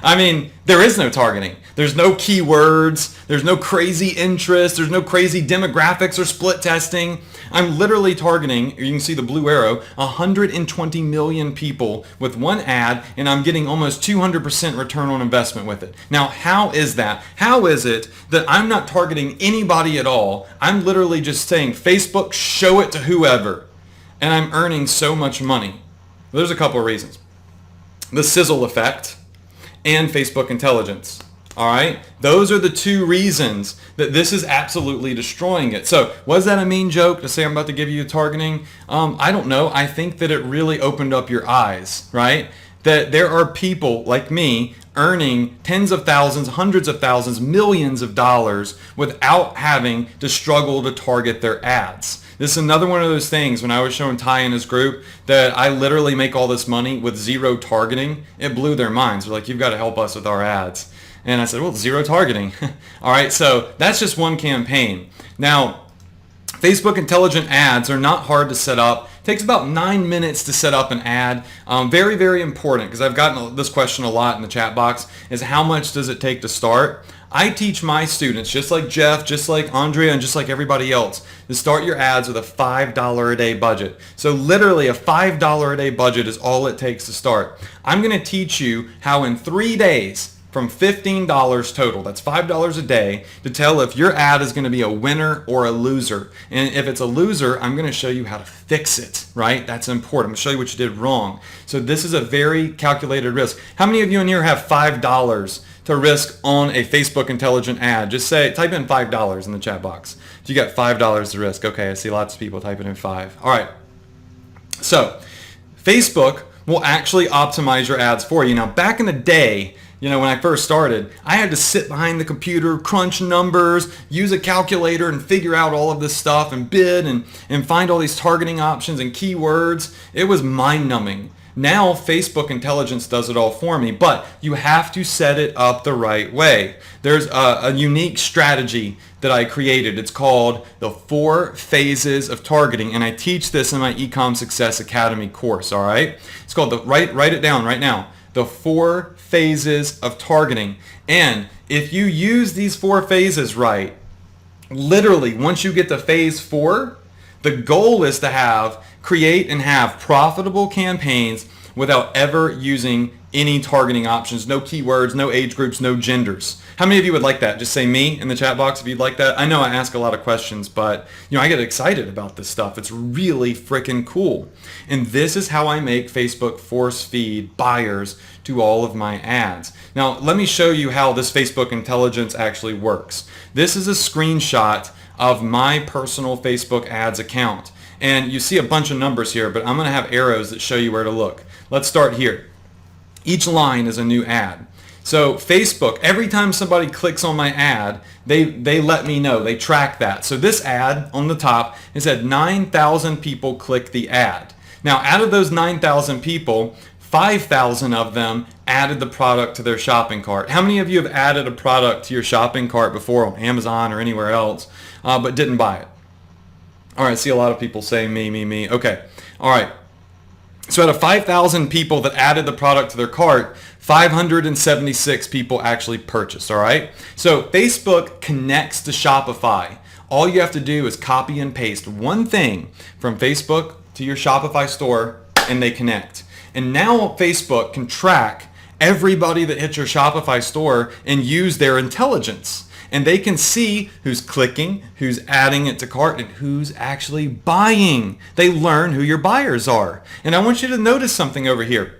I mean, there is no targeting. There's no keywords. There's no crazy interest. There's no crazy demographics or split testing. I'm literally targeting, you can see the blue arrow, 120 million people with one ad, and I'm getting almost 200% return on investment with it. Now, how is that? How is it that I'm not targeting anybody at all? I'm literally just saying, Facebook, show it to whoever, and I'm earning so much money. Well, there's a couple of reasons. The sizzle effect and Facebook intelligence. All right, those are the two reasons that this is absolutely destroying it. So was that a mean joke to say I'm about to give you targeting? I don't know. I think that it really opened up your eyes, right? That there are people like me earning tens of thousands, hundreds of thousands, millions of dollars without having to struggle to target their ads. This is another one of those things when I was showing Ty and his group that I literally make all this money with zero targeting. It blew their minds. They're like, you've got to help us with our ads. And I said, well, zero targeting. All right, so that's just one campaign. Now, Facebook intelligent ads are not hard to set up. It takes about 9 minutes to set up an ad. Very, very important, because I've gotten this question a lot in the chat box, is how much does it take to start? I teach my students, just like Jeff, just like Andrea, and just like everybody else, to start your ads with a $5 a day budget. So literally a $5 a day budget is all it takes to start. I'm going to teach you how in 3 days, from $15 total, that's $5 a day, to tell if your ad is going to be a winner or a loser. And if it's a loser, I'm going to show you how to fix it, right? That's important. I'm going to show you what you did wrong. So this is a very calculated risk. How many of you in here have $5 to risk on a Facebook intelligent ad? Just say, type in $5 in the chat box. If you got $5 to risk. Okay, I see lots of people typing in 5. All right. So Facebook will actually optimize your ads for you. Now, back in the day, when I first started, I had to sit behind the computer, crunch numbers, use a calculator, and figure out all of this stuff and bid and find all these targeting options and keywords. It was mind-numbing. Now, Facebook intelligence does it all for me, but you have to set it up the right way. There's a unique strategy that I created. It's called the 4 phases of targeting, and I teach this in my Ecom Success Academy course, all right? It's called, write it down right now, the 4 phases of targeting. And if you use these 4 phases right, literally, once you get to phase 4, the goal is to create and have profitable campaigns without ever using any targeting options, no keywords, no age groups, no genders. How many of you would like that? Just say me in the chat box if you'd like that. I know I ask a lot of questions, but I get excited about this stuff. It's really freaking cool. And this is how I make Facebook force feed buyers to all of my ads. Now, let me show you how this Facebook intelligence actually works. This is a screenshot of my personal Facebook ads account. And you see a bunch of numbers here, but I'm going to have arrows that show you where to look. Let's start here. Each line is a new ad. So Facebook, every time somebody clicks on my ad, they let me know. They track that. So this ad on the top has had 9,000 people click the ad. Now, out of those 9,000 people, 5,000 of them added the product to their shopping cart. How many of you have added a product to your shopping cart before on Amazon or anywhere else, but didn't buy it? All right, I see a lot of people saying me. Okay, all right. So out of 5,000 people that added the product to their cart, 576 people actually purchased, all right? So Facebook connects to Shopify. All you have to do is copy and paste one thing from Facebook to your Shopify store, and they connect. And now Facebook can track everybody that hits your Shopify store and use their intelligence. and they can see who's clicking, who's adding it to cart, and who's actually buying. They learn who your buyers are. And I want you to notice something over here.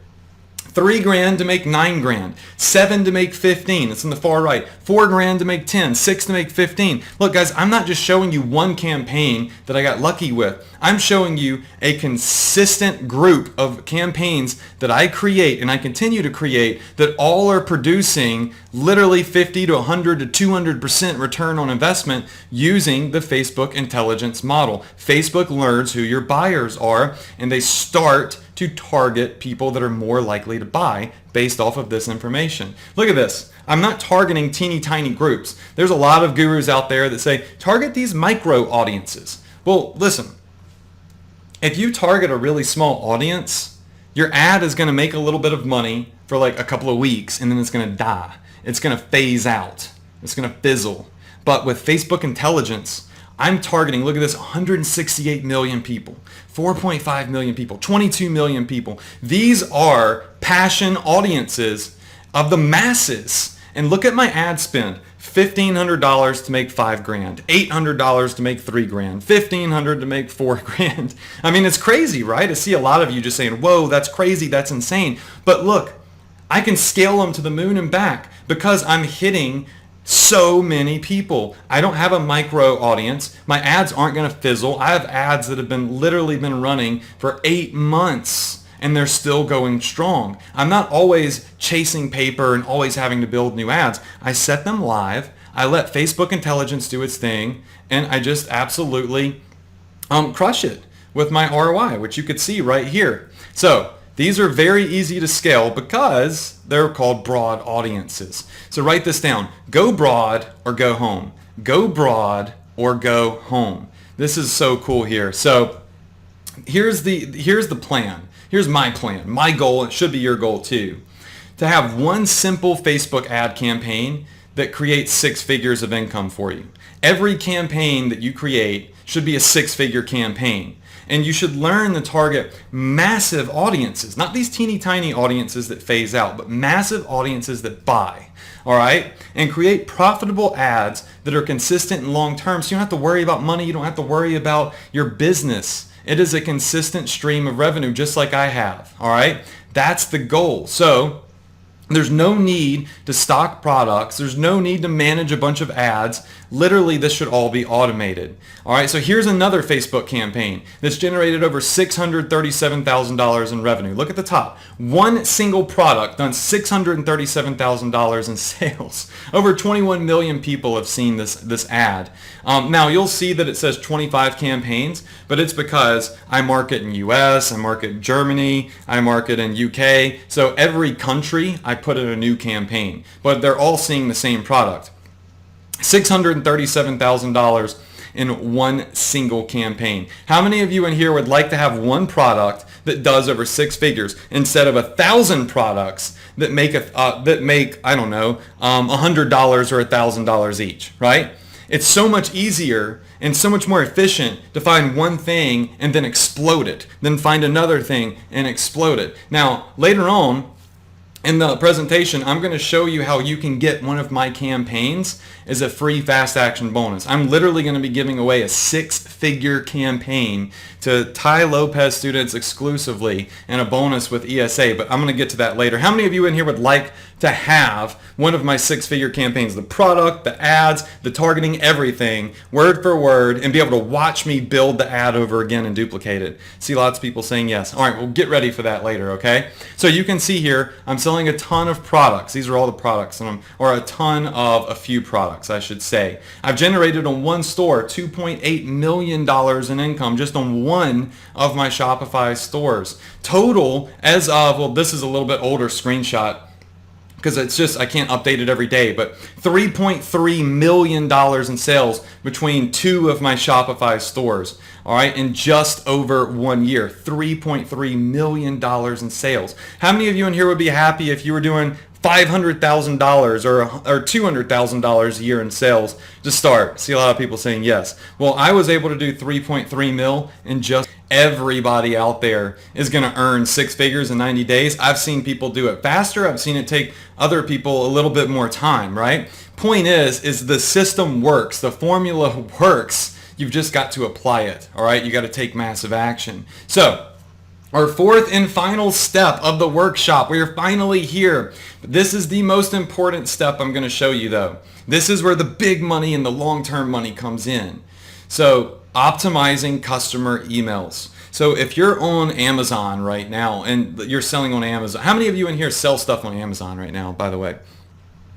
$3,000 to make $9,000, $7,000 to make $15,000. It's in the far right. $4,000 to make $10,000, $6,000 to make $15,000. Look, guys, I'm not just showing you one campaign that I got lucky with. I'm showing you a consistent group of campaigns that I create and I continue to create that all are producing literally 50 to 100 to 200% return on investment using the Facebook intelligence model. Facebook learns who your buyers are, and they start to target people that are more likely to buy based off of this information. Look at this. I'm not targeting teeny tiny groups. There's a lot of gurus out there that say, target these micro audiences. Well, listen, if you target a really small audience, your ad is going to make a little bit of money for like a couple of weeks, and then it's going to die. It's going to phase out. It's going to fizzle. But with Facebook intelligence, I'm targeting, look at this, 168 million people, 4.5 million people, 22 million people. These are passion audiences of the masses. And look at my ad spend. $1,500 to make $5,000, $800 to make $3,000, $1,500 to make $4,000. I mean, it's crazy, right? I see a lot of you just saying, whoa, that's crazy, that's insane. But look, I can scale them to the moon and back because I'm hitting so many people. I don't have a micro audience. My ads aren't going to fizzle. I have ads that have literally been running for 8 months and they're still going strong. I'm not always chasing paper and always having to build new ads. I set them live. I let Facebook intelligence do its thing, and I just absolutely crush it with my ROI, which you could see right here. So these are very easy to scale because they're called broad audiences. So write this down. Go broad or go home. Go broad or go home. This is so cool here. So here's the plan. Here's my plan. My goal, it should be your goal too, to have one simple Facebook ad campaign that creates 6 figures of income for you. Every campaign that you create should be a 6-figure campaign. And you should learn to target massive audiences, not these teeny tiny audiences that phase out, but massive audiences that buy, all right? And create profitable ads that are consistent and long-term, so you don't have to worry about money. You don't have to worry about your business. It is a consistent stream of revenue, just like I have, all right? That's the goal. So there's no need to stock products. There's no need to manage a bunch of ads. Literally, this should all be automated. All right, so here's another Facebook campaign that's generated over $637,000 in revenue. Look at the top. One single product done $637,000 in sales. Over 21 million people have seen this ad. Now, you'll see that it says 25 campaigns, but it's because I market in US, I market Germany, I market in UK. So every country, I put in a new campaign, but they're all seeing the same product. $637,000 in one single campaign. How many of you in here would like to have one product that does over 6 figures instead of 1,000 products that make I don't know, $100 or $1,000 each, right? It's so much easier and so much more efficient to find one thing and then explode it, then find another thing and explode it. Now, later on in the presentation, I'm going to show you how you can get one of my campaigns as a free fast action bonus. I'm literally going to be giving away a 6-figure campaign to Tai Lopez students exclusively and a bonus with ESA, but I'm going to get to that later. How many of you in here would like to have one of my 6-figure campaigns, the product, the ads, the targeting, everything, word for word, and be able to watch me build the ad over again and duplicate it? See lots of people saying yes. All right, we'll get ready for that later, okay? So you can see here, I'm selling a ton of products. These are all the products, or a ton of a few products, I should say. I've generated on one store $2.8 million in income just on one of my Shopify stores. Total as of, well, this is a little bit older screenshot, because it's just, I can't update it every day, but $3.3 million in sales between 2 of my Shopify stores, all right, in just over 1 year. $3.3 million in sales. How many of you in here would be happy if you were doing $500,000 or $200,000 a year in sales to start? See a lot of people saying yes. Well, I was able to do 3.3 mil in just everybody out there is going to earn six figures in 90 days. I've seen people do it faster. I've seen it take other people a little bit more time, right? Point is the system works. The formula works. You've just got to apply it, all right? You got to take massive action. So, our fourth and final step of the workshop. We are finally here. This is the most important step I'm going to show you though. This is where the big money and the long-term money comes in. So optimizing customer emails. So if you're on Amazon right now and you're selling on Amazon, how many of you in here sell stuff on Amazon right now, by the way?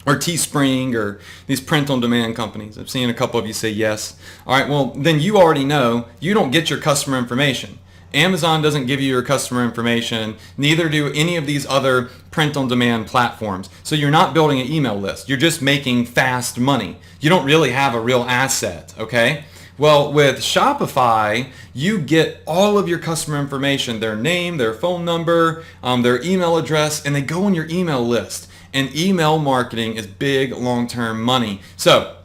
Or Teespring or these print-on-demand companies? I've seen a couple of you say yes. All right, well, then you already know you don't get your customer information. Amazon doesn't give you your customer information, neither do any of these other print-on-demand platforms. So you're not building an email list. You're just making fast money. You don't really have a real asset, okay? Well, with Shopify, you get all of your customer information, their name, their phone number, their email address, and they go on your email list. And email marketing is big long-term money. So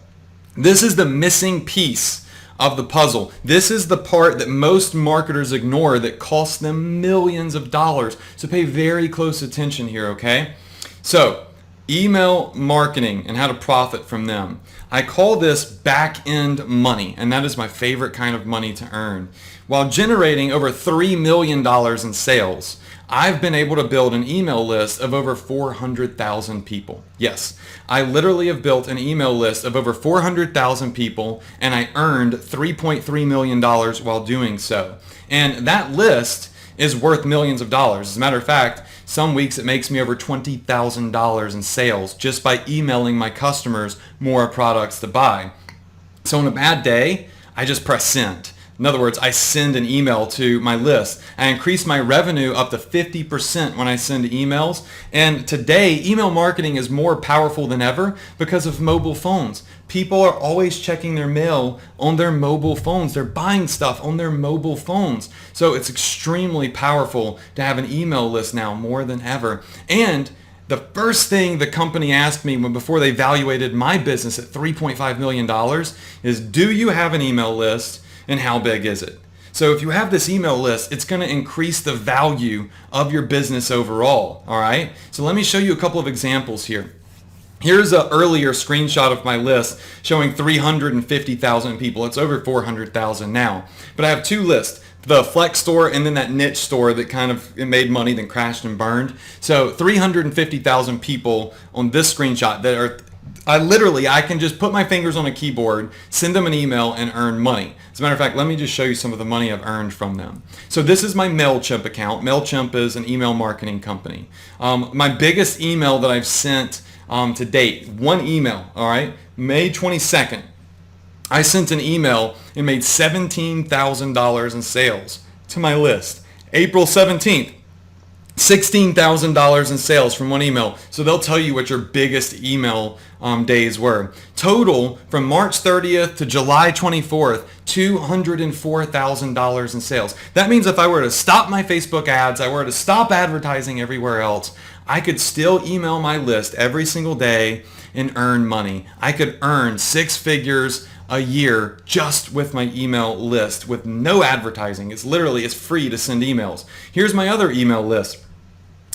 this is the missing piece of the puzzle. This is the part that most marketers ignore that costs them millions of dollars. So pay very close attention here, okay? So email marketing and how to profit from them. I call this back-end money, and that is my favorite kind of money to earn. While generating over $3 million in sales, I've been able to build an email list of over 400,000 people. Yes, I literally have built an email list of over 400,000 people, and I earned $3.3 million while doing so. And that list is worth millions of dollars. As a matter of fact, some weeks it makes me over $20,000 in sales just by emailing my customers more products to buy. So on a bad day, I just press send. In other words, I send an email to my list. I increase my revenue up to 50% when I send emails. And today, email marketing is more powerful than ever because of mobile phones. People are always checking their mail on their mobile phones. They're buying stuff on their mobile phones. So it's extremely powerful to have an email list now more than ever. And the first thing the company asked me before they evaluated my business at $3.5 million is, do you have an email list? And how big is it? So if you have this email list, it's going to increase the value of your business overall. All right. So let me show you a couple of examples here. Here's an earlier screenshot of my list showing 350,000 people. It's over 400,000 now. But I have two lists, the Flex store and then that niche store that kind of made money, then crashed and burned. So 350,000 people on this screenshot that are I can just put my fingers on a keyboard, send them an email, and earn money. As a matter of fact, let me just show you some of the money I've earned from them. So this is my MailChimp account. MailChimp is an email marketing company. My biggest email that I've sent to date, one email, all right, May 22nd. I sent an email and made $17,000 in sales to my list. April 17th. $16,000 in sales from one email. So they'll tell you what your biggest email days were. Total from March 30th to July 24th, $204,000 in sales. That means if I were to stop my Facebook ads, I were to stop advertising everywhere else, I could still email my list every single day and earn money. I could earn six figures a year just with my email list with no advertising. It's free to send emails. Here's my other email list,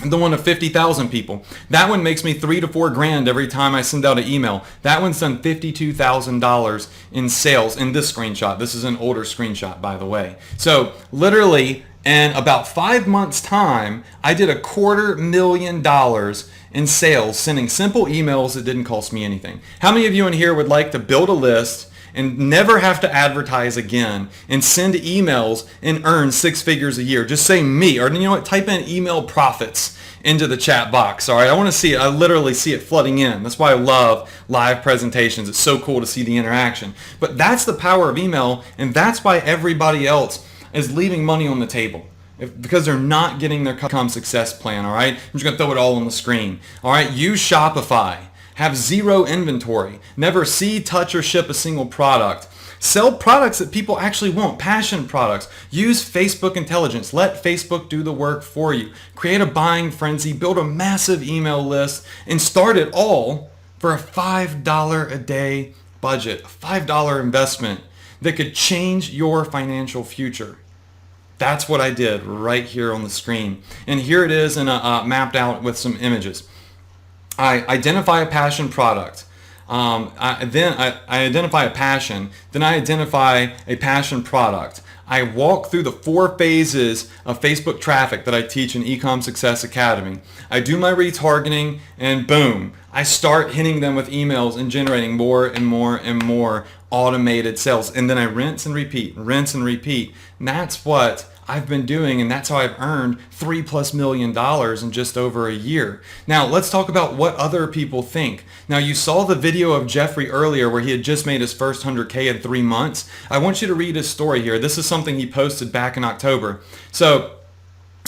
the one of 50,000 people. That one makes me $3 to $4 grand every time I send out an email. That one's done $52,000 in sales in this screenshot. This is an older screenshot, by the way. So literally in about 5 months' time, I did $250,000 in sales sending simple emails that didn't cost me anything. How many of you in here would like to build a list and never have to advertise again and send emails and earn six figures a year? Just say me, or you know what, type in email profits into the chat box. All right, I want to see it. I literally see it flooding in. That's why I love live presentations. It's so cool to see the interaction. But that's the power of email, and that's why everybody else is leaving money on the table. Because they're not getting their custom success plan. All right, I'm just going to throw it all on the screen. All right, use Shopify. Have zero inventory. Never see, touch, or ship a single product. Sell products that people actually want, passion products. Use Facebook intelligence. Let Facebook do the work for you. Create a buying frenzy, build a massive email list, and start it all for a $5 a day budget, a $5 investment that could change your financial future. That's what I did right here on the screen. And here it is in mapped out with some images. I identify a passion product. I identify a passion. Then I identify a passion product. I walk through the 4 phases of Facebook traffic that I teach in Ecom Success Academy. I do my retargeting, and boom, I start hitting them with emails and generating more and more and more automated sales. And then I rinse and repeat, rinse and repeat. And that's what I've been doing, and that's how I've earned $3+ million in just over a year. Now, let's talk about what other people think. Now, you saw the video of Jeffrey earlier where he had just made his first 100K in 3 months. I want you to read his story here. This is something he posted back in October. So,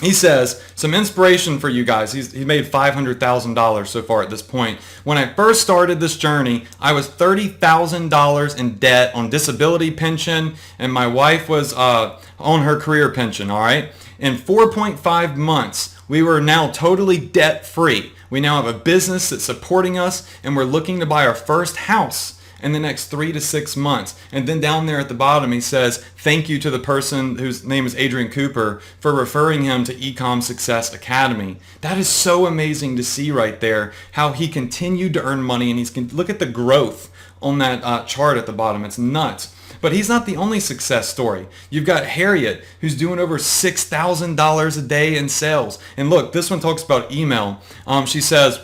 he says, some inspiration for you guys. He made $500,000 so far at this point. When I first started this journey, I was $30,000 in debt on disability pension, and my wife was on her career pension, all right? In 4.5 months, we were now totally debt-free. We now have a business that's supporting us, and we're looking to buy our first house in the next 3 to 6 months. And then down there at the bottom, he says, thank you to the person whose name is Adrian Cooper for referring him to Ecom Success Academy. That is so amazing to see right there, how he continued to earn money, and look at the growth on that chart at the bottom. It's nuts. But he's not the only success story. You've got Harriet, who's doing over $6,000 a day in sales. And look, this one talks about email. She says,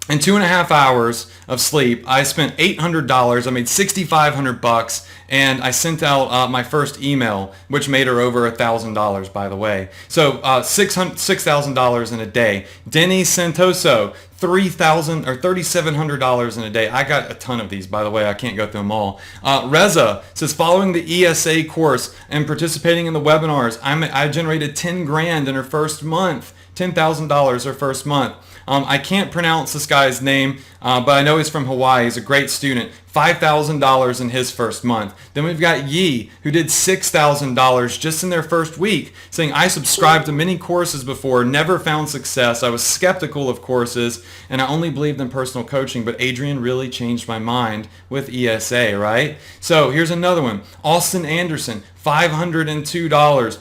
in 2.5 hours of sleep, I spent $800. I made $6,500, and I sent out my first email, which made her over $1,000, by the way. So $6,000 in a day. Denny Santoso, $3,700 in a day. I got a ton of these, by the way. I can't go through them all. Reza says, following the ESA course and participating in the webinars, I generated 10 grand in her first month. $10,000 her first month. I can't pronounce this guy's name, but I know he's from Hawaii. He's a great student. $5,000 in his first month. Then we've got Yi, who did $6,000 just in their first week, saying, I subscribed to many courses before, never found success. I was skeptical of courses, and I only believed in personal coaching, but Adrian really changed my mind with ESA, right? So here's another one. Austin Anderson, $502.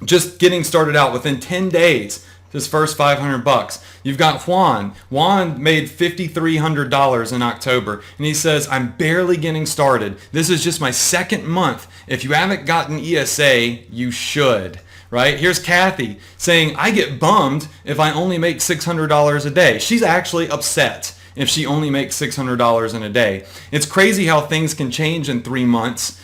Just getting started out within 10 days. His first $500. You've got Juan. Juan made $5,300 in October, and he says, I'm barely getting started. This is just my second month. If you haven't gotten ESA, you should. Right? Here's Kathy saying, I get bummed if I only make $600 a day. She's actually upset if she only makes $600 in a day. It's crazy how things can change in 3 months,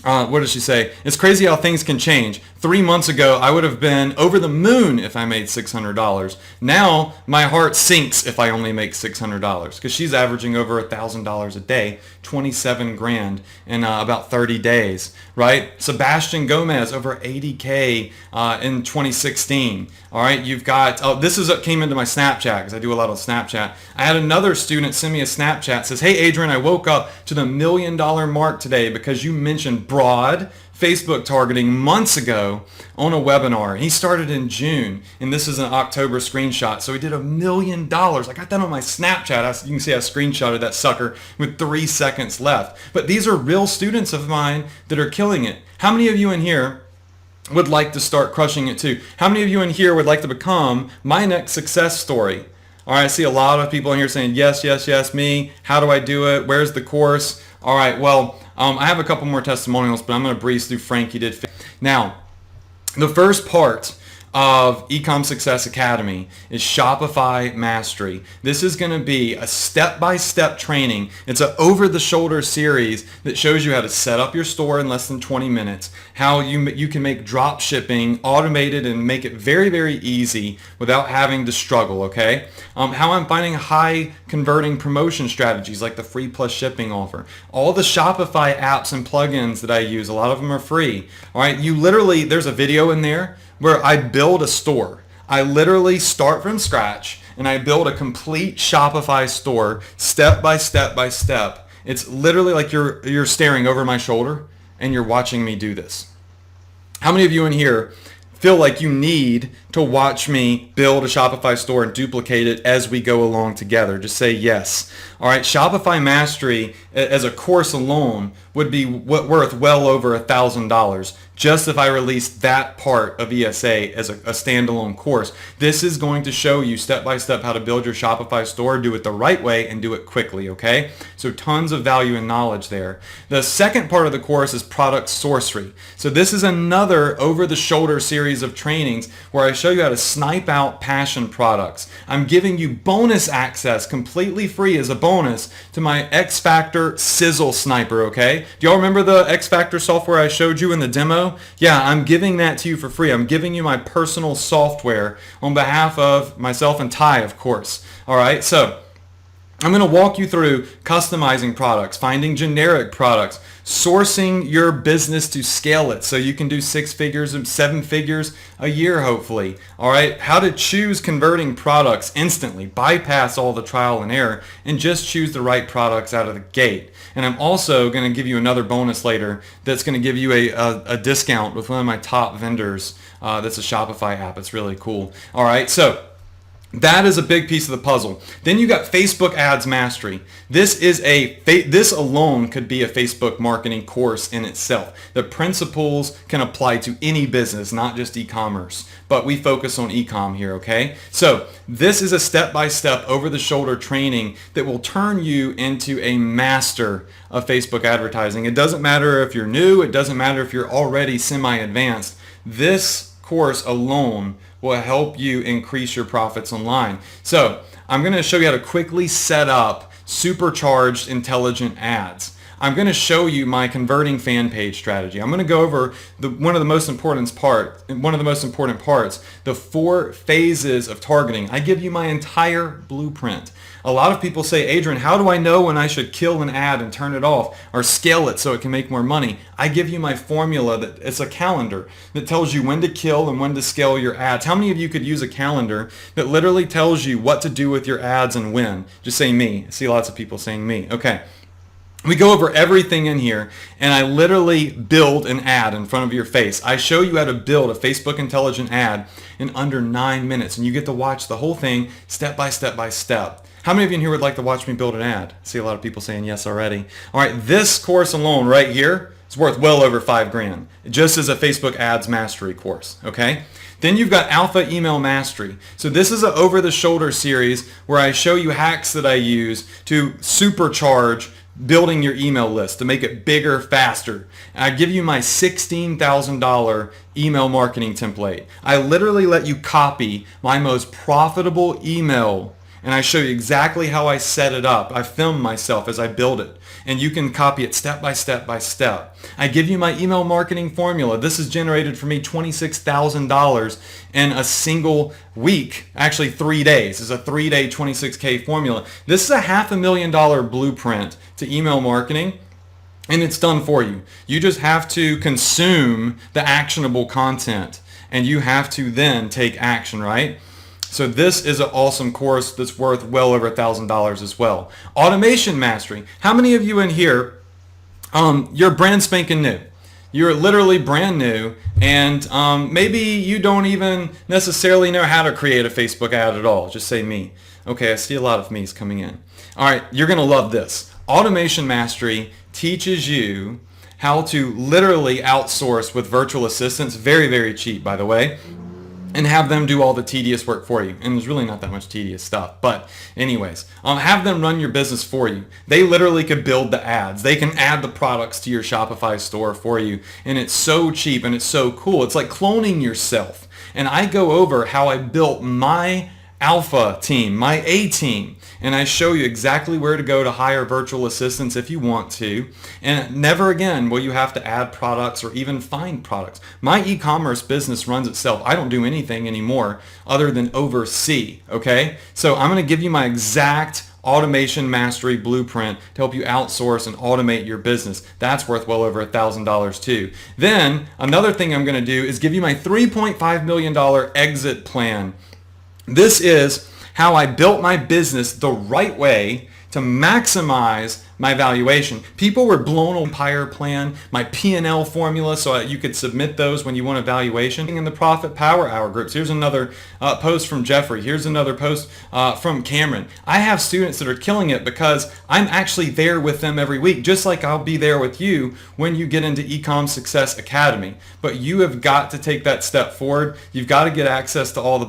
what does she say? It's crazy how things can change. 3 months ago, I would have been over the moon if I made $600. Now, my heart sinks if I only make $600 because she's averaging over $1,000 a day, 27 grand in about 30 days, right? Sebastian Gomez, over 80K in 2016. All right, you've got, this came into my Snapchat because I do a lot on Snapchat. I had another student send me a Snapchat, says, hey, Adrian, I woke up to the $1 million mark today because you mentioned broad Facebook targeting months ago on a webinar. He started in June, and this is an October screenshot. So he did $1 million. I got that on my Snapchat. You can see I screenshotted that sucker with 3 seconds left. But these are real students of mine that are killing it. How many of you in here would like to start crushing it too? How many of you in here would like to become my next success story? All right, I see a lot of people in here saying, yes, yes, yes, me. How do I do it? Where's the course? All right, well, I have a couple more testimonials, but I'm going to breeze through Frank. He did. Now, the first part of Ecom Success Academy is Shopify Mastery. This is going to be a step-by-step training. It's an over-the-shoulder series that shows you how to set up your store in less than 20 minutes, how you can make drop shipping automated and make it very, very easy without having to struggle, okay? How I'm finding high converting promotion strategies like the free plus shipping offer. All the Shopify apps and plugins that I use, a lot of them are free. All right, there's a video in there where I build a store. I literally start from scratch and I build a complete Shopify store step by step by step. It's literally like you're staring over my shoulder and you're watching me do this. How many of you in here feel like you need to watch me build a Shopify store and duplicate it as we go along together? Just say yes. All right, Shopify Mastery as a course alone would be worth well over $1,000. just if I released that part of ESA as a standalone course. This is going to show you step by step how to build your Shopify store, do it the right way, and do it quickly, okay? So tons of value and knowledge there. The second part of the course is product sorcery. So this is another over-the-shoulder series of trainings where I show you how to snipe out passion products. I'm giving you bonus access completely free as a bonus to my X Factor Sizzle Sniper, okay? Do y'all remember the X Factor software I showed you in the demo? Yeah, I'm giving that to you for free. I'm giving you my personal software on behalf of myself and Ty, of course. All right, so I'm going to walk you through customizing products, finding generic products, sourcing your business to scale it so you can do 6 figures and 7 figures a year, hopefully. All right, how to choose converting products instantly, bypass all the trial and error, and just choose the right products out of the gate. And I'm also going to give you another bonus later that's going to give you a discount with one of my top vendors. That's a Shopify app. It's really cool. All right, so that is a big piece of the puzzle. Then you got Facebook Ads Mastery. This alone could be a Facebook marketing course in itself. The principles can apply to any business, not just e-commerce. But we focus on e-com here, okay? So this is a step-by-step over-the-shoulder training that will turn you into a master of Facebook advertising. It doesn't matter if you're new. It doesn't matter if you're already semi-advanced. This course alone will help you increase your profits online. So I'm going to show you how to quickly set up supercharged intelligent ads. I'm going to show you my converting fan page strategy. I'm going to go over one of the most important parts, the 4 phases of targeting. I give you my entire blueprint. A lot of people say, Adrian, how do I know when I should kill an ad and turn it off or scale it so it can make more money? I give you my formula. That it's a calendar that tells you when to kill and when to scale your ads. How many of you could use a calendar that literally tells you what to do with your ads and when? Just say me. I see lots of people saying me. Okay. We go over everything in here, and I literally build an ad in front of your face. I show you how to build a Facebook intelligent ad in under 9 minutes, and you get to watch the whole thing step by step by step. How many of you in here would like to watch me build an ad? I see a lot of people saying yes already. All right, this course alone right here is worth well over $5,000, just as a Facebook Ads Mastery course, okay? Then you've got Alpha Email Mastery. So this is an over-the-shoulder series where I show you hacks that I use to supercharge building your email list to make it bigger, faster. And I give you my $16,000 email marketing template. I literally let you copy my most profitable email, and I show you exactly how I set it up. I film myself as I build it, and you can copy it step by step by step. I give you my email marketing formula. This has generated for me $26,000 in a single week, actually 3 days. It's a 3-day 26K formula. This is a $500,000 blueprint to email marketing, and it's done for you. You just have to consume the actionable content, and you have to then take action, right? So this is an awesome course that's worth well over $1,000 as well. Automation Mastery. How many of you in here, you're brand spanking new? You're literally brand new, and maybe you don't even necessarily know how to create a Facebook ad at all. Just say me. Okay, I see a lot of me's coming in. All right, you're going to love this. Automation Mastery teaches you how to literally outsource with virtual assistants, very, very cheap, by the way, and have them do all the tedious work for you. And there's really not that much tedious stuff. But anyways, have them run your business for you. They literally could build the ads. They can add the products to your Shopify store for you. And it's so cheap and it's so cool. It's like cloning yourself. And I go over how I built my alpha team, my A team, and I show you exactly where to go to hire virtual assistants if you want to. And never again will you have to add products or even find products. My e-commerce business runs itself. I don't do anything anymore other than oversee, okay? So I'm going to give you my exact automation mastery blueprint to help you outsource and automate your business. That's worth well over $1,000 too. Then another thing I'm going to do is give you my $3.5 million exit plan. This is how I built my business the right way to to maximize my valuation. People were blown on Empire plan, my P&L formula, so you could submit those when you want a valuation. In the Profit Power Hour groups, here's another post from Jeffrey. Here's another post from Cameron. I have students that are killing it because I'm actually there with them every week, just like I'll be there with you when you get into Ecom Success Academy. But you have got to take that step forward. You've got to get access to all the